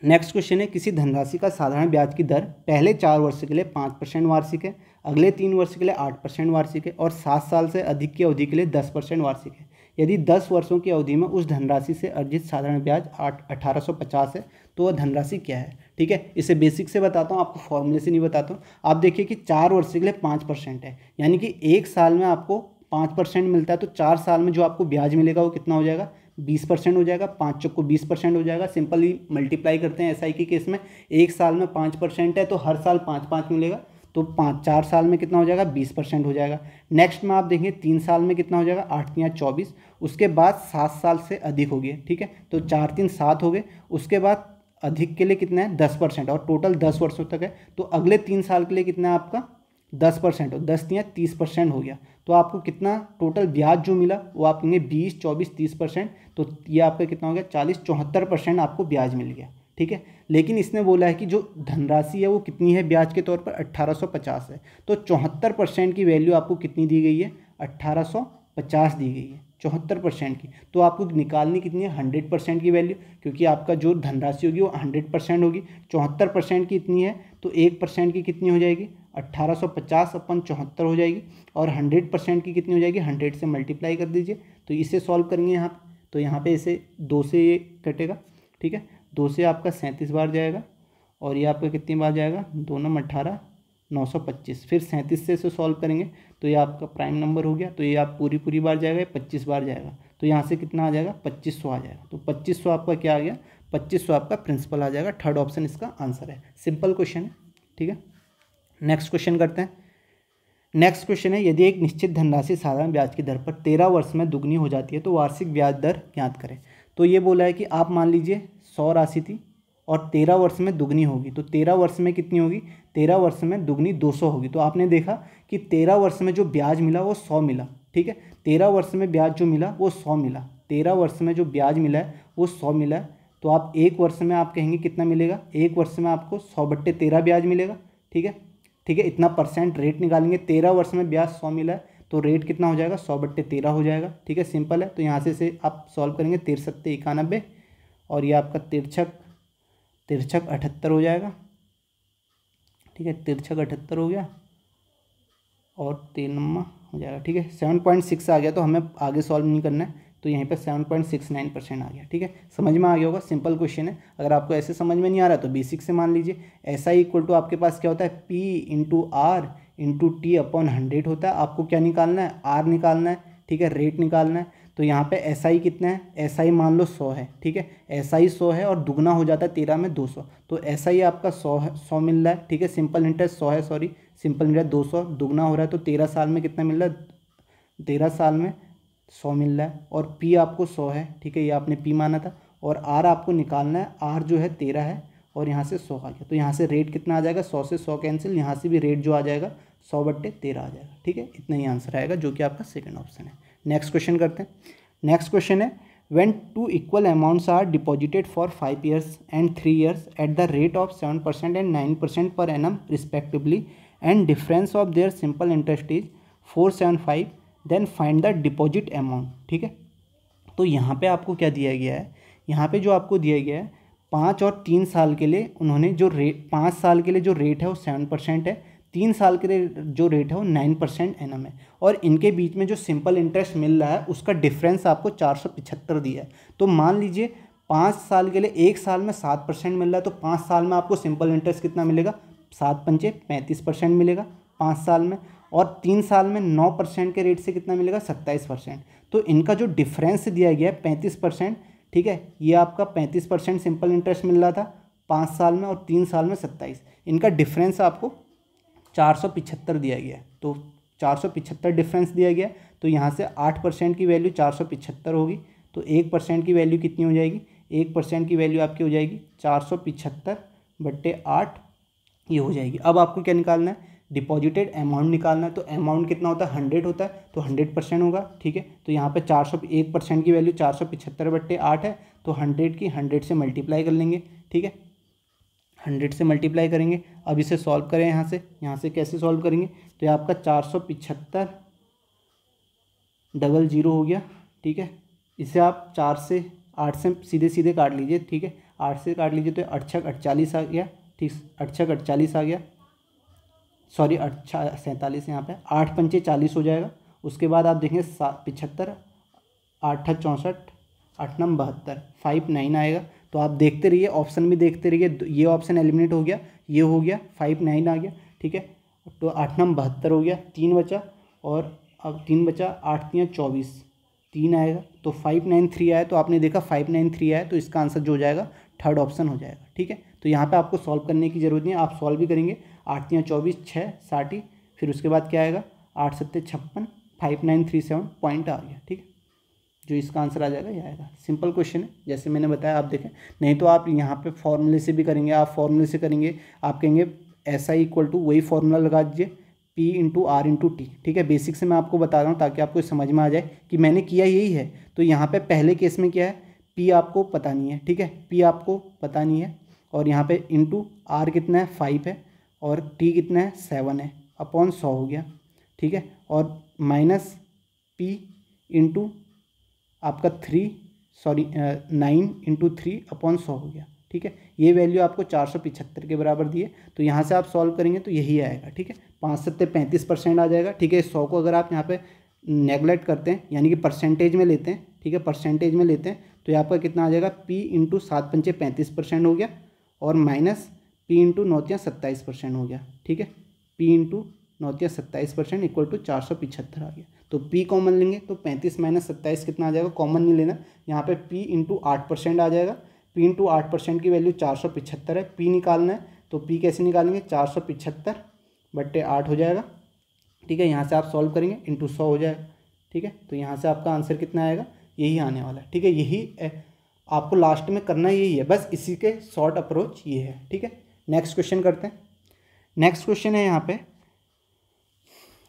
नेक्स्ट क्वेश्चन है, किसी धनराशि का साधारण ब्याज की दर पहले 4 वर्ष के लिए 5% वार्षिक है, अगले 3 वर्ष के लिए 8% वार्षिक है और 7 साल से अधिक की अवधि के लिए 10% वार्षिक है। यदि 10 वर्षों की अवधि में उस धनराशि से अर्जित साधारण ब्याज 1850 है तो वह धनराशि क्या है। ठीक है, इसे बेसिक से बताता हूँ, आपको फॉर्मूले से नहीं बताता हूँ। आप देखिए कि 4 वर्ष के लिए 5% है, यानी कि 1 साल में आपको 5% मिलता है, तो 4 साल में जो आपको ब्याज मिलेगा वो कितना हो जाएगा, 20% हो जाएगा। 5 चौको 20% हो जाएगा। सिंपली मल्टीप्लाई करते हैं एसआई के केस में, 1 साल में 5% है तो हर साल 5 मिलेगा, तो 4 साल में कितना हो जाएगा, 20% हो जाएगा। नेक्स्ट में आप देखेंगे 3 साल में कितना हो जाएगा, 8 × 24, उसके बाद 7 साल से अधिक हो गया। ठीक है, तो 4 × 3 7 हो गए। उसके बाद अधिक के लिए कितना है, 10%, और टोटल 10 वर्षों तक है, तो अगले 3 साल के लिए कितना है आपका 10%, और 10 × 30% हो गया। तो आपको कितना टोटल ब्याज जो मिला वो आप कहेंगे 20, 24, 30%, तो ये आपका कितना हो गया, 40, 74% आपको ब्याज मिल गया। ठीक है, लेकिन इसने बोला है कि जो धनराशि है वो कितनी है ब्याज के तौर पर, 1850 है, तो 74% की वैल्यू आपको कितनी दी गई है, 1850 दी गई है, 74% की। तो आपको निकालनी कितनी है, 100% की वैल्यू, क्योंकि आपका जो धनराशि होगी वो 100% होगी। 74% की इतनी है तो 1% की कितनी हो जाएगी, 1850/74 हो जाएगी, और 100% की कितनी हो जाएगी, 100 से मल्टीप्लाई कर दीजिए। तो इसे सॉल्व करेंगे यहाँ पे, तो यहाँ पे इसे 2 से ये कटेगा। ठीक है, 2 से आपका 37 बार जाएगा, और ये आपका कितनी बार जाएगा, 2 × 18 925। फिर 37 से इसे सॉल्व करेंगे तो ये आपका प्राइम नंबर हो गया, तो ये आप पूरी बार जाएगा, 25 बार जाएगा, तो यहाँ से कितना आ जाएगा, 2500 आ जाएगा। तो 2500 आपका क्या आ गया, 2500 आपका प्रिंसिपल आ जाएगा। थर्ड ऑप्शन इसका आंसर है। सिंपल क्वेश्चन है। ठीक है, नेक्स्ट क्वेश्चन करते हैं। नेक्स्ट क्वेश्चन है, यदि एक निश्चित धनराशि साधारण ब्याज की दर पर 13 वर्ष में दुगनी हो जाती है तो वार्षिक ब्याज दर ज्ञात करें। तो ये बोला है कि आप मान लीजिए 100 राशि थी और 13 वर्ष में दुगनी होगी, तो 13 वर्ष में कितनी होगी, 13 वर्ष में दुगनी 200 होगी। तो आपने देखा कि 13 वर्ष में जो ब्याज मिला वो 100 मिला। ठीक है, 13 वर्ष में ब्याज जो मिला वो 100 मिला, 13 वर्ष में जो ब्याज मिला है वो 100 मिला है। तो आप 1 वर्ष में आप कहेंगे कितना मिलेगा, 1 वर्ष में आपको 100/13 ब्याज मिलेगा। ठीक है, इतना परसेंट रेट निकालेंगे। 13 वर्ष में ब्याज 100 मिला है तो रेट कितना हो जाएगा, 100/13 हो जाएगा। ठीक है, सिंपल है। तो यहाँ से आप सॉल्व करेंगे, 13×7 = 91, और ये आपका 73×78 हो जाएगा। ठीक है, 73×78 हो गया और 13 हो जाएगा। ठीक है, 7.6 आ गया, तो हमें आगे सॉल्व नहीं करना है, तो यहीं पे 7.69% आ गया। ठीक है, समझ में आ गया होगा, सिंपल क्वेश्चन है। अगर आपको ऐसे समझ में नहीं आ रहा तो बेसिक से मान लीजिए। ऐसा ही इक्वल टू आपके पास क्या होता है, P × R × T/100 होता है। आपको क्या निकालना है, R निकालना है। ठीक है, रेट निकालना है। तो यहाँ पे SI कितना है, SI मान लो 100 है। ठीक है, SI 100 है और दुगना हो जाता है 13 में 200, तो SI आपका 100 है, 100 मिल रहा है। ठीक है, सिंपल इंटरेस्ट 100 है, सॉरी सिंपल इंटरेस्ट 200, दुगना हो रहा है तो 13 साल में कितना मिल रहा है, 13 साल में 100 मिल रहा है। और P आपको 100 है। ठीक है, ये आपने P माना था, और R आपको निकालना है। R जो है 13 है और यहाँ से 100 आ गया, तो यहाँ से रेट कितना आ जाएगा, 100 से 100 कैंसिल, यहाँ से भी रेट जो आ जाएगा 100/13 आ जाएगा। ठीक है, इतना ही आंसर आएगा, जो कि आपका सेकंड ऑप्शन है। नेक्स्ट क्वेश्चन करते हैं। नेक्स्ट क्वेश्चन है, when 2 equal amounts are deposited for 5 years and 3 years at the rate of 7% and 9% per annum respectively and difference of their simple interest is 475, then find the deposit amount. ठीक है, तो यहाँ पे आपको क्या दिया गया है, यहाँ पे जो आपको दिया गया है 5 और 3 साल के लिए उन्होंने जो रेट, 5 साल के लिए जो रेट है वो 7% है, 3 साल के लिए जो रेट है वो 9% एनम है, और इनके बीच में जो सिंपल इंटरेस्ट मिल रहा है उसका डिफरेंस आपको 475 दिया है। तो मान लीजिए 5 साल के लिए एक साल में 7% मिल रहा है, तो 5 साल में आपको सिंपल इंटरेस्ट कितना मिलेगा, 7 पंचे 35% मिलेगा 5 साल में, और 3 साल में 9% के रेट से कितना मिलेगा, 27%। तो इनका जो डिफरेंस दिया गया है 35%, ठीक है, ये आपका 35% सिंपल इंटरेस्ट मिल रहा था 5 साल में और 3 साल में 27, इनका डिफरेंस आपको 475 दिया गया है। तो 475 डिफरेंस दिया गया, तो यहाँ से 8% की वैल्यू 475 होगी, तो 1% की वैल्यू कितनी हो जाएगी, 1% की वैल्यू आपकी हो जाएगी 475/8, ये हो जाएगी। अब आपको क्या निकालना है, डिपॉजिटेड अमाउंट निकालना है। तो अमाउंट कितना होता है, 100 होता है, तो 100% होगा। ठीक है, तो यहाँ पे 1% की वैल्यू 475/8 है, तो 100 की 100 से मल्टीप्लाई कर लेंगे। ठीक है, 100 से मल्टीप्लाई करेंगे। अब इसे सॉल्व करें यहाँ से कैसे सॉल्व करेंगे, तो ये आपका 475 0 हो गया। ठीक है, इसे आप 8 से सीधे सीधे काट लीजिए। ठीक है, 8 से काट लीजिए तो 8 छक 48 आ गया। ठीक, 8 छक 48 आ गया, सॉरी 47 यहाँ पे, 8 पंचे 40 हो जाएगा। उसके बाद आप देखेंगे 75, 8 64, 8 9 72, 59 आएगा। तो आप देखते रहिए, ऑप्शन भी देखते रहिए, ये ऑप्शन एलिमिनेट हो गया, ये हो गया, 59 आ गया। ठीक है, तो 8 9 72 हो गया, 3 बचा, और अब 3 बचा, 8 3 24, 3 आएगा, तो 593 आया। तो आपने देखा 593 आया, तो इसका आंसर जो हो जाएगा थर्ड ऑप्शन हो जाएगा। ठीक है, तो यहाँ पे आपको सॉल्व करने की ज़रूरत नहीं है, आप सॉल्व भी करेंगे। 8 3 24, 6 60, फिर उसके बाद क्या आएगा, 8 7 56, 5937 पॉइंट आ गया। ठीक है, जो इसका आंसर आ जाएगा ये आएगा। सिंपल क्वेश्चन है, जैसे मैंने बताया, आप देखें। नहीं तो आप यहाँ पे फॉर्मूले से भी करेंगे, आप फॉर्मूले से करेंगे, आप कहेंगे SI = वही फॉर्मूला लगा दीजिए, P × R × T। ठीक है, बेसिक से मैं आपको बता रहा हूँ ताकि आपको समझ में आ जाए कि मैंने किया यही है। तो यहाँ पे पहले केस में क्या है, P आपको पता नहीं है। ठीक है, P आपको पता नहीं है, और यहाँ पे × R कितना है, 5 है, और T कितना है, 7 है, अपॉन 100 हो गया। ठीक है, और माइनस P × आपका 9 × 3 अपॉन 100 हो गया। ठीक है, ये वैल्यू आपको 475 के बराबर दी है। तो यहाँ से आप सॉल्व करेंगे तो यही आएगा। ठीक है, 5 7 35% आ जाएगा। ठीक है, 100 को अगर आप यहाँ पे नेगलेक्ट करते हैं, यानी कि परसेंटेज में लेते हैं, ठीक है, परसेंटेज में लेते हैं, तो ये आपका कितना आ जाएगा, P × 7 पंचे 35% हो गया, और माइनस P × 9 3 27% हो गया। ठीक है, P × 9 3 27% = 475 आ गया। तो P कॉमन लेंगे तो 35 - 27 कितना आ जाएगा, कॉमन नहीं लेना, यहाँ पे P × 8% आ जाएगा। P × 8% की वैल्यू 475 है, P निकालना है, तो P कैसे निकालेंगे, 475/8 हो जाएगा। ठीक है, यहाँ से आप सॉल्व करेंगे, × 100 हो जाएगा। ठीक है, तो यहाँ से आपका आंसर कितना आएगा, यही आने वाला है। ठीक है, यही आपको लास्ट में करना यही है, बस इसी के शॉर्ट अप्रोच ये है। ठीक है, नेक्स्ट क्वेश्चन करते हैं। नेक्स्ट क्वेश्चन है यहाँ पे,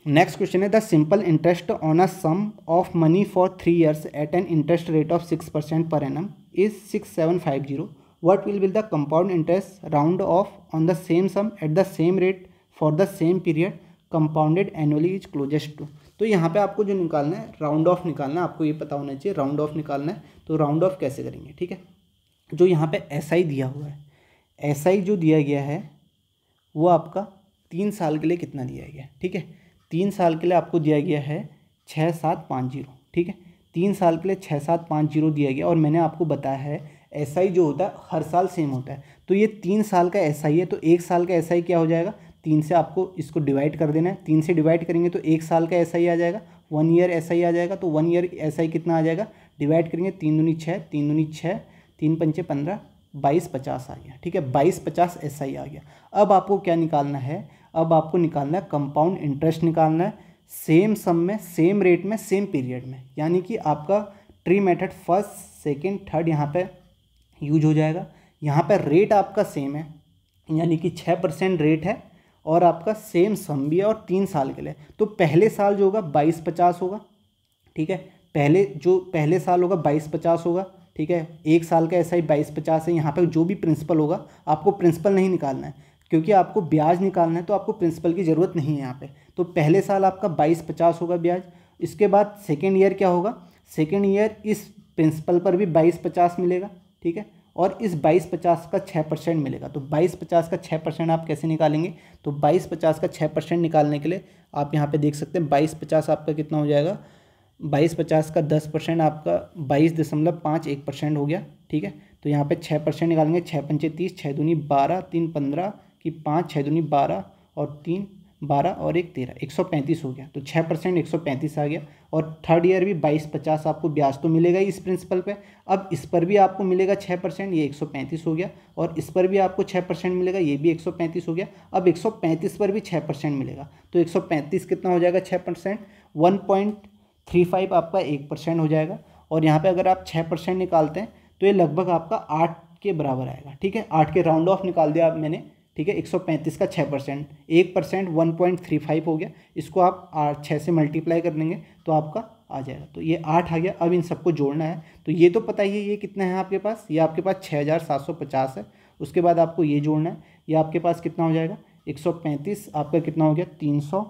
नेक्स्ट क्वेश्चन है, the simple interest on a sum of money for 3 years at an interest rate of 6% per annum is 6750. What will be the compound interest round off on the same sum at the same rate for the same period compounded annually is closest to. तो यहाँ पे आपको जो निकालना है, round of निकालना है, आपको ये पता होना चाहिए राउंड ऑफ निकालना है। तो राउंड ऑफ कैसे करेंगे, ठीक है, जो यहाँ पे SI दिया हुआ है, SI जो दिया गया है वो आपका 3 साल के लिए कितना दिया गया है, ठीक है, 3 साल के लिए आपको दिया गया है 6750। ठीक है, 3 साल के लिए 6750 दिया गया, और मैंने आपको बताया है SI जो होता है हर साल सेम होता है। तो ये 3 साल का SI है, तो 1 साल का SI क्या हो जाएगा, 3 से आपको इसको डिवाइड कर देना है, 3 से डिवाइड करेंगे तो 1 साल का SI आ जाएगा, 1 ईयर SI आ जाएगा। तो 1 ईयर SI कितना आ जाएगा, डिवाइड करेंगे 3 दूनी 6, 3 दूनी 6, 3 पंचे 15, 2250 आ गया। ठीक है, 2250 SI आ गया। अब आपको क्या निकालना है, अब आपको निकालना है कंपाउंड इंटरेस्ट निकालना है, सेम सम में, सेम रेट में, सेम पीरियड में, यानी कि आपका tree method first second third यहाँ पे यूज हो जाएगा। यहाँ पे रेट आपका सेम है, यानी कि 6% रेट है, और आपका सेम सम भी है, और 3 साल के लिए। तो पहले साल जो होगा 2250 होगा। ठीक है, पहले साल होगा 2250 होगा। ठीक है, 1 साल का SI 2250 है। यहाँ पे जो भी प्रिंसिपल होगा, आपको प्रिंसिपल नहीं निकालना है, क्योंकि आपको ब्याज निकालना है तो आपको प्रिंसिपल की ज़रूरत नहीं है यहाँ पे। तो पहले साल आपका 2250 होगा ब्याज। इसके बाद सेकेंड ईयर क्या होगा, सेकेंड ईयर इस प्रिंसिपल पर भी 2250 मिलेगा, ठीक है, और इस 2250 का 6% मिलेगा। तो 2250 का 6% आप कैसे निकालेंगे, तो 2250 का 6% निकालने के लिए आप यहाँ पे देख सकते हैं 2250 आपका कितना हो जाएगा, 2250 का 10% आपका 22.51% हो गया, ठीक है। तो यहाँ पे 6% निकालेंगे, 6 पंचे 30, 6 दूनी 12, 3 15 की 5, 6 दूनी 12 और 3 12 और 1 13, 135 हो गया। तो 6% 135 आ गया। और थर्ड ईयर भी 2250 आपको ब्याज तो मिलेगा ही इस प्रिंसिपल पे। अब इस पर भी आपको मिलेगा 6%, ये 135 हो गया। और इस पर भी आपको 6% मिलेगा, ये भी 135 हो गया। अब 135 पर भी 6% मिलेगा, तो 135 कितना हो जाएगा 6%, 1.35 आपका 1% हो जाएगा। और यहाँ पे अगर आप 6% निकालते हैं तो ये लगभग आपका 8 के बराबर आएगा, ठीक है। 8 के राउंड ऑफ निकाल दिया आप मैंने, ठीक है। 135 का 6%, 1% 1.35 हो गया। इसको आप 6 से मल्टीप्लाई कर देंगे तो आपका आ जाएगा। तो ये 8 आ गया। अब इन सबको जोड़ना है। तो ये तो पता ही है ये कितना है आपके पास, ये आपके पास 6750 है। उसके बाद आपको ये जोड़ना है, ये आपके पास कितना हो जाएगा 135 आपका कितना हो गया 300,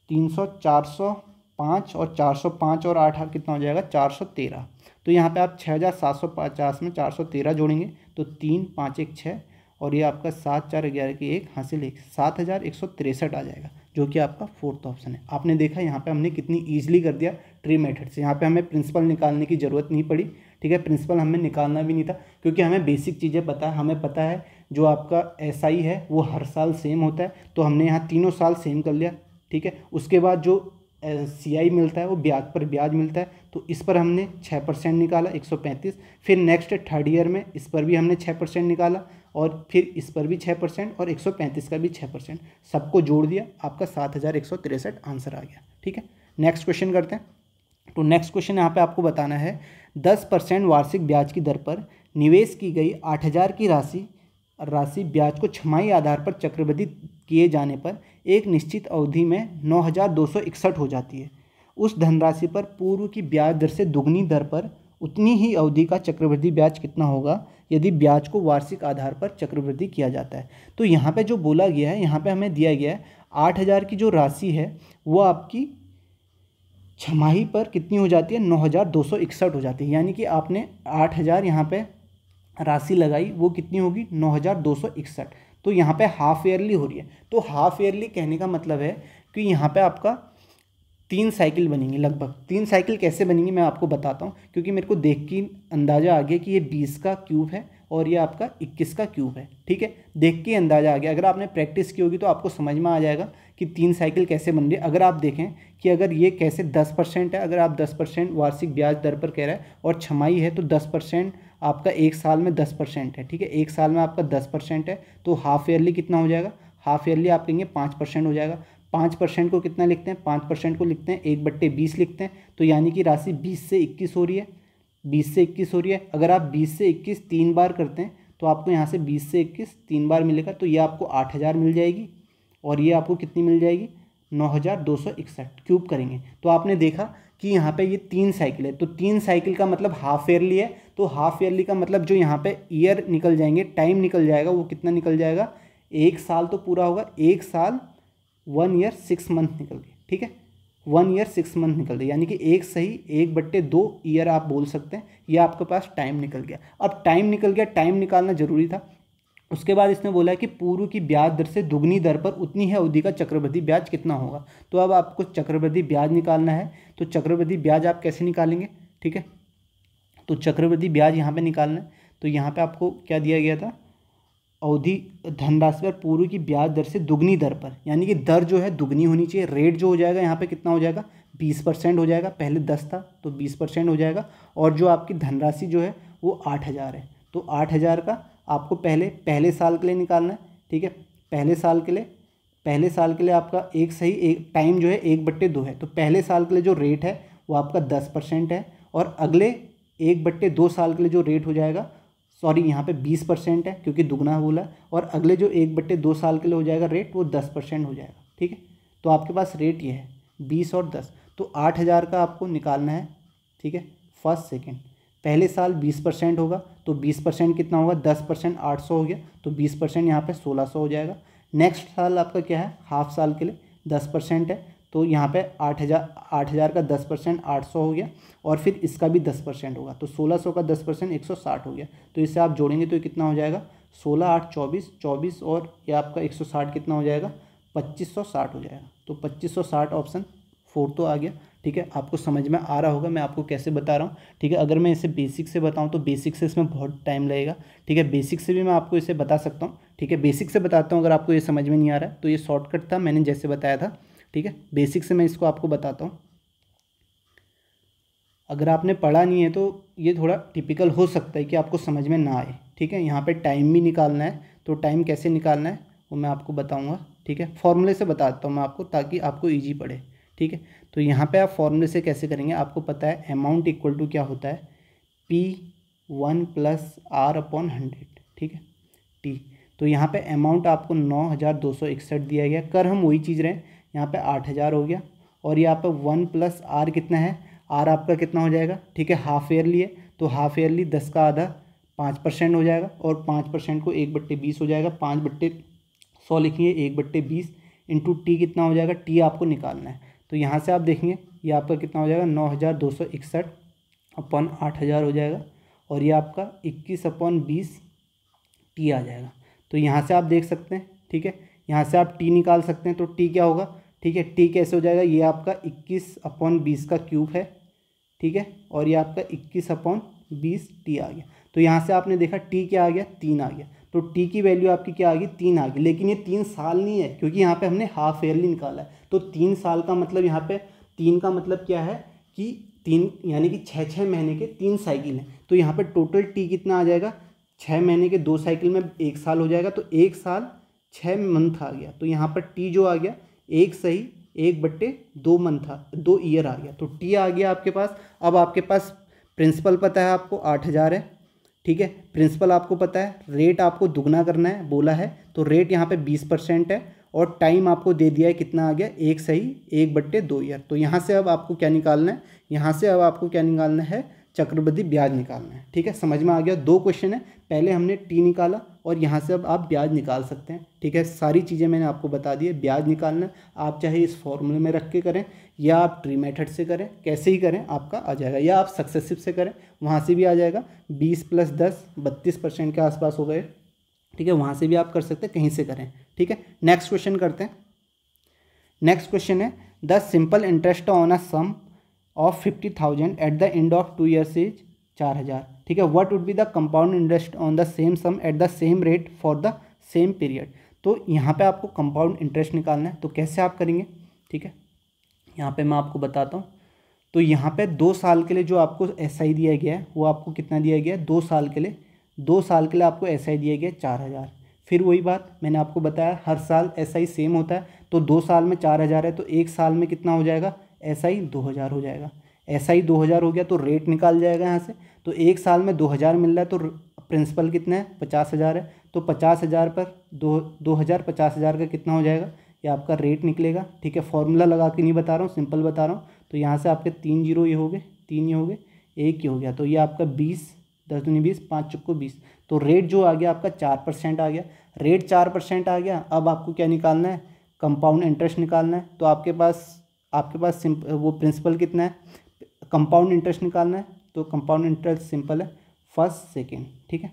405 और 405 और 8 कितना हो जाएगा 413। तो यहाँ पे आप 6750 में 413 जोड़ेंगे तो 3 5 1 6 और ये आपका 7 4 11 की 1 हासिल 1, 7163 आ जाएगा, जो कि आपका फोर्थ ऑप्शन है। आपने देखा यहाँ पे हमने कितनी ईजिली कर दिया ट्री मेथड से। यहाँ पे हमें प्रिंसिपल निकालने की ज़रूरत नहीं पड़ी, ठीक है। प्रिंसिपल हमें निकालना भी नहीं था क्योंकि हमें बेसिक चीज़ें पता है। हमें पता है जो आपका SI है वो हर साल सेम होता है, तो हमने यहाँ तीनों साल सेम कर लिया, ठीक है। उसके बाद जो CI मिलता है वो ब्याज पर ब्याज मिलता है, तो इस पर हमने 6% निकाला 135। फिर नेक्स्ट थर्ड ईयर में इस पर भी हमने 6% निकाला और फिर इस पर भी 6% और 135 का भी 6%, सबको जोड़ दिया, आपका 7163 आंसर आ गया, ठीक है। नेक्स्ट क्वेश्चन करते हैं। तो नेक्स्ट क्वेश्चन यहाँ पे आपको बताना है 10% वार्षिक ब्याज की दर पर निवेश की गई 8000 की राशि ब्याज को छमाही आधार पर चक्रवृद्धि किए जाने पर एक निश्चित अवधि में 9261 हो जाती है। उस धनराशि पर पूर्व की ब्याज दर से दुगनी दर पर उतनी ही अवधि का चक्रवृद्धि ब्याज कितना होगा यदि ब्याज को वार्षिक आधार पर चक्रवृद्धि किया जाता है। तो यहाँ पे जो बोला गया है, यहाँ पे हमें दिया गया है 8000 की जो राशि है वो आपकी छमाही पर कितनी हो जाती है 9261 हो जाती है। यानी कि आपने 8000 यहाँ पे राशि लगाई, वो कितनी होगी 9261। तो यहाँ पे हाफ ईयरली हो रही है। तो हाफ ईयरली कहने का मतलब है कि यहाँ पे आपका 3 साइकिल बनेंगी, लगभग 3 साइकिल कैसे बनेंगी मैं आपको बताता हूँ, क्योंकि मेरे को देख के अंदाज़ा आ गया कि ये 20 का क्यूब है और ये आपका 21 का क्यूब है, ठीक है। देख के अंदाज़ा आ गया। अगर आपने प्रैक्टिस की होगी तो आपको समझ में आ जाएगा कि 3 साइकिल कैसे बन रही है। अगर आप देखें कि अगर ये कैसे 10% है, अगर आप 10% वार्षिक ब्याज दर पर कह रहा है और छमाही है तो 10% आपका एक साल में 10% है, ठीक है। एक साल में आपका 10% है, तो हाफ ईयरली कितना हो जाएगा, हाफ ईयरली आप कहेंगे 5% हो जाएगा। 5% को कितना लिखते हैं, 5% को लिखते हैं 1/20 लिखते हैं। तो यानी कि राशि 20 से 21 हो रही है, 20 से 21 हो रही है। अगर आप 20 से 21 3 बार करते हैं तो आपको यहाँ से 20 से 21 3 बार मिलेगा, तो ये आपको 8000 मिल जाएगी और ये आपको कितनी मिल जाएगी 9261 क्यूब करेंगे। तो आपने देखा कि यहाँ पे ये 3 साइकिल है, तो 3 साइकिल का मतलब हाफ ईयरली है। तो हाफ ईयरली का मतलब जो यहाँ पे ईयर निकल जाएंगे, टाइम निकल जाएगा, वो कितना निकल जाएगा, 1 साल तो पूरा होगा, 1 साल 1 ईयर 6 मंथ निकल गए, ठीक है। 1 ईयर 6 मंथ निकल गए, यानी कि 1 सही 1/2 ईयर आप बोल सकते हैं। ये आपके पास टाइम निकल गया। अब टाइम निकल गया, टाइम निकालना जरूरी था। उसके बाद इसने बोला है कि पूर्व की ब्याज दर से दुगनी दर पर उतनी ही अवधि का चक्रवृद्धि ब्याज कितना होगा। तो अब आपको चक्रवृद्धि ब्याज निकालना है। तो चक्रवृद्धि ब्याज आप कैसे निकालेंगे, ठीक है। तो चक्रवृद्धि ब्याज यहाँ पे निकालना है। तो यहाँ पे आपको क्या दिया गया था, अवधि धनराशि पर पूर्व की ब्याज दर से दुगनी दर पर, यानी कि दर जो है दुगनी होनी चाहिए। रेट जो हो जाएगा यहाँ पे कितना हो जाएगा 20% हो जाएगा, पहले 10 था तो 20% हो जाएगा। और जो आपकी धनराशि जो है वो 8000 है, तो 8000 का आपको पहले साल के लिए निकालना है, ठीक है। पहले साल के लिए आपका एक सही एक टाइम जो है 1/2 है। तो पहले साल के लिए जो रेट है वो आपका 10% है और अगले 1/2 साल के लिए जो रेट हो जाएगा, सॉरी यहाँ पे 20% है क्योंकि दुगना बोला, और अगले जो 1/2 साल के लिए हो जाएगा रेट वो 10% हो जाएगा, ठीक है। तो आपके पास रेट ये है 20 और 10, तो 8000 का आपको निकालना है, ठीक है। फर्स्ट सेकेंड पहले साल 20% होगा, तो 20% कितना होगा 10% 800 हो गया, तो 20% यहाँ पे 1600 हो जाएगा। नेक्स्ट साल आपका क्या है, हाफ साल के लिए 10% है, तो यहाँ पे 8,000 का 10% 800 हो गया, और फिर इसका भी 10% होगा, तो 1600 का 10% 160 हो गया। तो इसे आप जोड़ेंगे तो कितना हो जाएगा, 16 8 24 24, और ये आपका 160 कितना हो जाएगा, 2560 हो जाएगा। तो 2560 ऑप्शन 4 तो आ गया। ठीक है, आपको समझ में आ रहा होगा मैं आपको कैसे बता रहा हूँ। ठीक है, अगर मैं इसे बेसिक से बताऊँ तो बेसिक से इसमें बहुत टाइम लगेगा। ठीक है, बेसिक से भी मैं आपको इसे बता सकता हूँ। ठीक है, बेसिक से बताता हूँ, अगर आपको ये समझ में नहीं आ रहा है तो ये शॉर्टकट था, मैंने जैसे बताया था। ठीक है, बेसिक से मैं इसको आपको बताता हूँ। अगर आपने पढ़ा नहीं है तो ये थोड़ा टिपिकल हो सकता है कि आपको समझ में ना आए। ठीक है, यहाँ पे टाइम भी निकालना है, तो टाइम कैसे निकालना है वो मैं आपको बताऊँगा। ठीक है, फॉर्मूले से बताता हूँ मैं आपको, ताकि आपको ईजी पड़े। ठीक है, तो यहाँ पे आप फॉर्मूले से कैसे करेंगे, आपको पता है अमाउंट इक्वल टू क्या होता है, P1 प्लस R/100। ठीक है, T, तो यहाँ पे अमाउंट आपको 9,261 दिया गया, कर हम वही चीज़ रहे, यहाँ पे 8,000 हो गया, और यहाँ पे 1 प्लस R कितना है, R आपका कितना हो जाएगा। ठीक है, हाफ ईयरली है, तो हाफ ईयरली 10 का आधा 5% हो जाएगा, और 5% को 1/20 हो जाएगा, 5/100 लिखेंगे, 1/20 इंटू टी कितना हो जाएगा, टी आपको निकालना है। तो यहाँ से आप देखेंगे ये आपका कितना हो जाएगा, 9,261 अपन 8,000 हो जाएगा, और ये आपका 21/20 टी आ जाएगा। तो यहाँ से आप देख सकते हैं। ठीक है, यहाँ से आप टी निकाल सकते हैं, तो टी क्या होगा, ठीक है, टी कैसे हो जाएगा, ये आपका 21/20 का क्यूब है। ठीक है, और ये आपका 21/20 टी आ गया। तो यहाँ से आपने देखा टी क्या आ गया, 3 आ गया, तो टी की वैल्यू आपकी क्या आ गई, 3 आ गई। लेकिन ये 3 साल नहीं है, क्योंकि यहाँ पे हमने हाफ ईयरली निकाला है, तो 3 साल का मतलब यहाँ पे 3 का मतलब क्या है कि 3 यानी कि 6 महीने के 3 साइकिल हैं, तो यहाँ पे टोटल टी कितना आ जाएगा, 6 महीने के 2 साइकिल में 1 साल हो जाएगा, तो 1 साल 6 मंथ आ गया। तो यहाँ पर टी जो आ गया 1 सही 1/2 मंथ था, 2 ईयर आ गया, तो टी आ गया आपके पास। अब आपके पास प्रिंसिपल पता है आपको 8,000 है। ठीक है, प्रिंसिपल आपको पता है, रेट आपको दुगना करना है बोला है, तो रेट यहाँ पे 20% है, और टाइम आपको दे दिया है कितना आ गया, 1 सही 1/2 ईयर। तो यहाँ से अब आपको क्या निकालना है, यहाँ से अब आपको क्या निकालना है, चक्रवृद्धि ब्याज निकालना है। ठीक है, समझ में आ गया, 2 क्वेश्चन है, पहले हमने टी निकाला, और यहाँ से अब आप ब्याज निकाल सकते हैं। ठीक है, सारी चीज़ें मैंने आपको बता दी है। ब्याज निकालना आप चाहे इस फॉर्मूले में रख के करें, या आप ट्री मेथड से करें, कैसे ही करें आपका आ जाएगा, या आप सक्सेसिव से करें, वहाँ से भी आ जाएगा। 20 + 10 32% के आसपास हो गए। ठीक है, वहाँ से भी आप कर सकते हैं, कहीं से करें। ठीक है, नेक्स्ट क्वेश्चन करते हैं। नेक्स्ट क्वेश्चन है, the simple interest on a sum of 50,000 at the end of 2 years is 4,000। ठीक है, what would be the compound interest on the same sum at the same rate for the same period. तो यहाँ पे आपको compound interest निकालना है, तो कैसे आप करेंगे। ठीक है, यहाँ पे मैं आपको बताता हूँ। तो यहाँ पे 2 साल के लिए जो आपको SI दिया गया है, वो आपको कितना दिया गया है, 2 साल के लिए, 2 साल के लिए आपको SI दिया गया है 4,000। फिर वही बात मैंने आपको बताया, हर साल SI सेम होता है, तो 2 साल में 4,000 है, तो 1 साल में कितना हो जाएगा, SI 2,000 हो जाएगा। SI 2,000 हो गया, तो रेट निकाल जाएगा यहाँ से। तो 1 साल में 2,000 मिल रहा है, तो प्रिंसिपल कितना है, 50,000 है, तो 50,000 पर 2,000 50,000 का कितना हो जाएगा, ये आपका रेट निकलेगा। ठीक है, फॉर्मूला लगा के नहीं बता रहा हूँ, सिंपल बता रहा हूँ। तो यहाँ से आपके 3 जीरो ये हो गए, 3 ये हो गए, 1 ये हो गया, तो ये आपका 20 10 दूनी 20 5 चौको 20। तो रेट जो आ गया आपका 4% आ गया। रेट 4% आ गया। अब आपको क्या निकालना है, कंपाउंड इंटरेस्ट निकालना है। तो आपके पास वो प्रिंसिपल कितना है, कंपाउंड इंटरेस्ट निकालना है। तो कंपाउंड इंटरेस्ट सिंपल है, फर्स्ट सेकेंड। ठीक है,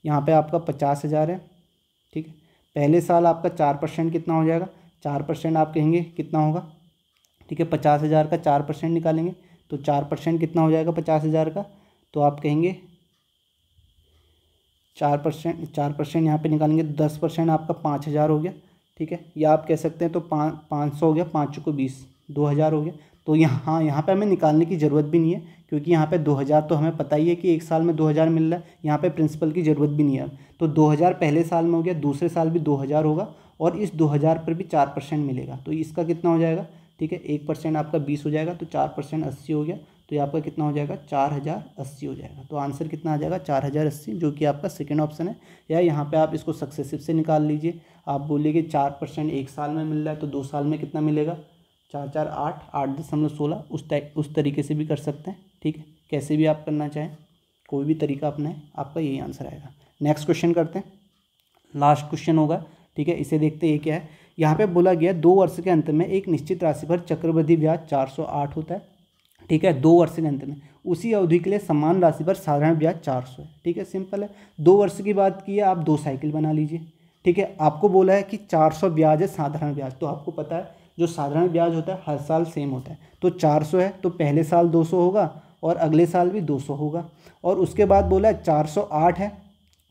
यहाँ पे आपका 50,000 है। ठीक है, पहले साल आपका 4% कितना हो जाएगा, 4% आप कहेंगे कितना होगा। ठीक है, 50,000 का 4% निकालेंगे, तो 4% कितना हो जाएगा 50,000 का, तो आप कहेंगे 4% यहाँ पे निकालेंगे, 10% आपका 5,000 हो गया। ठीक है, या आप कह सकते हैं तो 500 हो गया, 5 को 20 2,000 हो गया। तो यहाँ पे हमें निकालने की ज़रूरत भी नहीं है, क्योंकि यहाँ पे 2,000 तो हमें पता ही है कि 1 साल में 2,000 मिल रहा है, यहाँ पे प्रिंसिपल की ज़रूरत भी नहीं है। तो 2,000 पहले साल में हो गया, दूसरे साल भी 2,000 होगा, और इस 2,000 पर भी 4% मिलेगा, तो इसका कितना हो जाएगा। ठीक है, 1% आपका 20 हो जाएगा, तो 4% 80 हो गया, तो ये आपका कितना हो जाएगा 4,080 हो जाएगा। तो आंसर कितना आ जाएगा 4,080, जो कि आपका सेकेंड ऑप्शन है। या यहाँ पे आप इसको सक्सेसिव से निकाल लीजिए। आप बोलिए कि 4% 1 साल में मिल रहा है, तो 2 साल में कितना मिलेगा, 4 4 8 8.16 उस तरीके से भी कर सकते हैं। ठीक है, कैसे भी आप करना चाहें, कोई भी तरीका अपनाएं, आपका यही आंसर आएगा। नेक्स्ट क्वेश्चन करते हैं, लास्ट क्वेश्चन होगा ठीक है, इसे देखते ये क्या है। यहाँ पे बोला गया 2 वर्ष के अंत में एक निश्चित राशि पर चक्रवृद्धि ब्याज 408 होता है, ठीक है, 2 वर्ष के अंत में। उसी अवधि के लिए समान राशि पर साधारण ब्याज 400 है, ठीक है, सिंपल है। 2 वर्ष की बात की है, आप 2 साइकिल बना लीजिए, ठीक है। आपको बोला है कि 400 ब्याज है साधारण ब्याज, तो आपको पता है जो साधारण ब्याज होता है हर साल सेम होता है, तो 400 है तो पहले साल 200 होगा और अगले साल भी 200 होगा। और उसके बाद बोला है 408 है,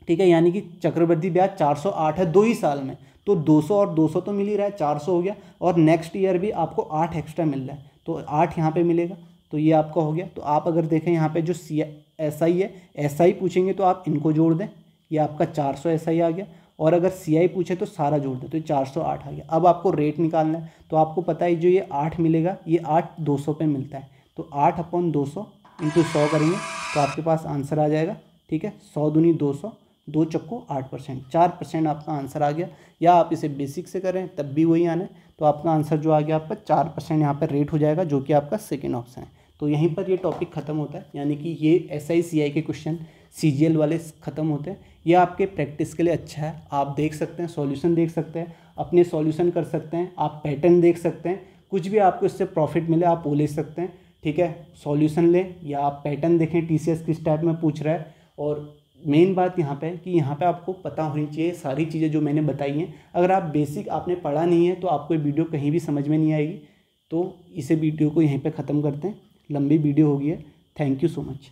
ठीक है, यानी कि चक्रवृद्धि ब्याज 408 है 2 ही साल में, तो 200 और 200 तो मिल ही रहा है, 400 हो गया। और नेक्स्ट ईयर भी आपको 8 एक्स्ट्रा मिल रहा है, तो 8 यहाँ पे मिलेगा, तो ये आपका हो गया। तो आप अगर देखें यहाँ पे जो SI है, SI पूछेंगे तो आप इनको जोड़ दें, ये आपका 400 SI आ गया। और अगर CI पूछे तो सारा जोड़ दें, तो ये 408 आ गया। अब आपको रेट निकालना है, तो आपको पता है जो ये 8 मिलेगा, ये 8 200 पे मिलता है, तो 8/200 इंटू 100 करेंगे तो आपके पास आंसर आ जाएगा, ठीक है। 100 दूनी 200, 2 चक्को 8%, 4% आपका आंसर आ गया। या आप इसे बेसिक से करें तब भी वही आना है, तो आपका आंसर जो आ गया आपका 4% यहाँ पर रेट हो जाएगा, जो कि आपका सेकेंड ऑप्शन है। तो यहीं पर ये टॉपिक खत्म होता है, यानी कि ये SI CI के क्वेश्चन CGL वाले खत्म होते हैं। ये आपके प्रैक्टिस के लिए अच्छा है, आप देख सकते हैं, सॉल्यूशन देख सकते हैं, अपने सॉल्यूशन कर सकते हैं, आप पैटर्न देख सकते हैं, कुछ भी आपको इससे प्रॉफिट मिले आप वो ले सकते हैं, ठीक है। सॉल्यूशन लें या आप पैटर्न देखें, TCS किस टाइप में पूछ रहा है। और मेन बात यहाँ पे है कि यहाँ पे आपको पता होनी चाहिए सारी चीज़ें जो मैंने बताई हैं। अगर आप बेसिक आपने पढ़ा नहीं है तो आपको ये वीडियो कहीं भी समझ में नहीं आएगी। तो इसे वीडियो को यहीं पे ख़त्म करते हैं, लंबी वीडियो हो गई है। Thank you so much.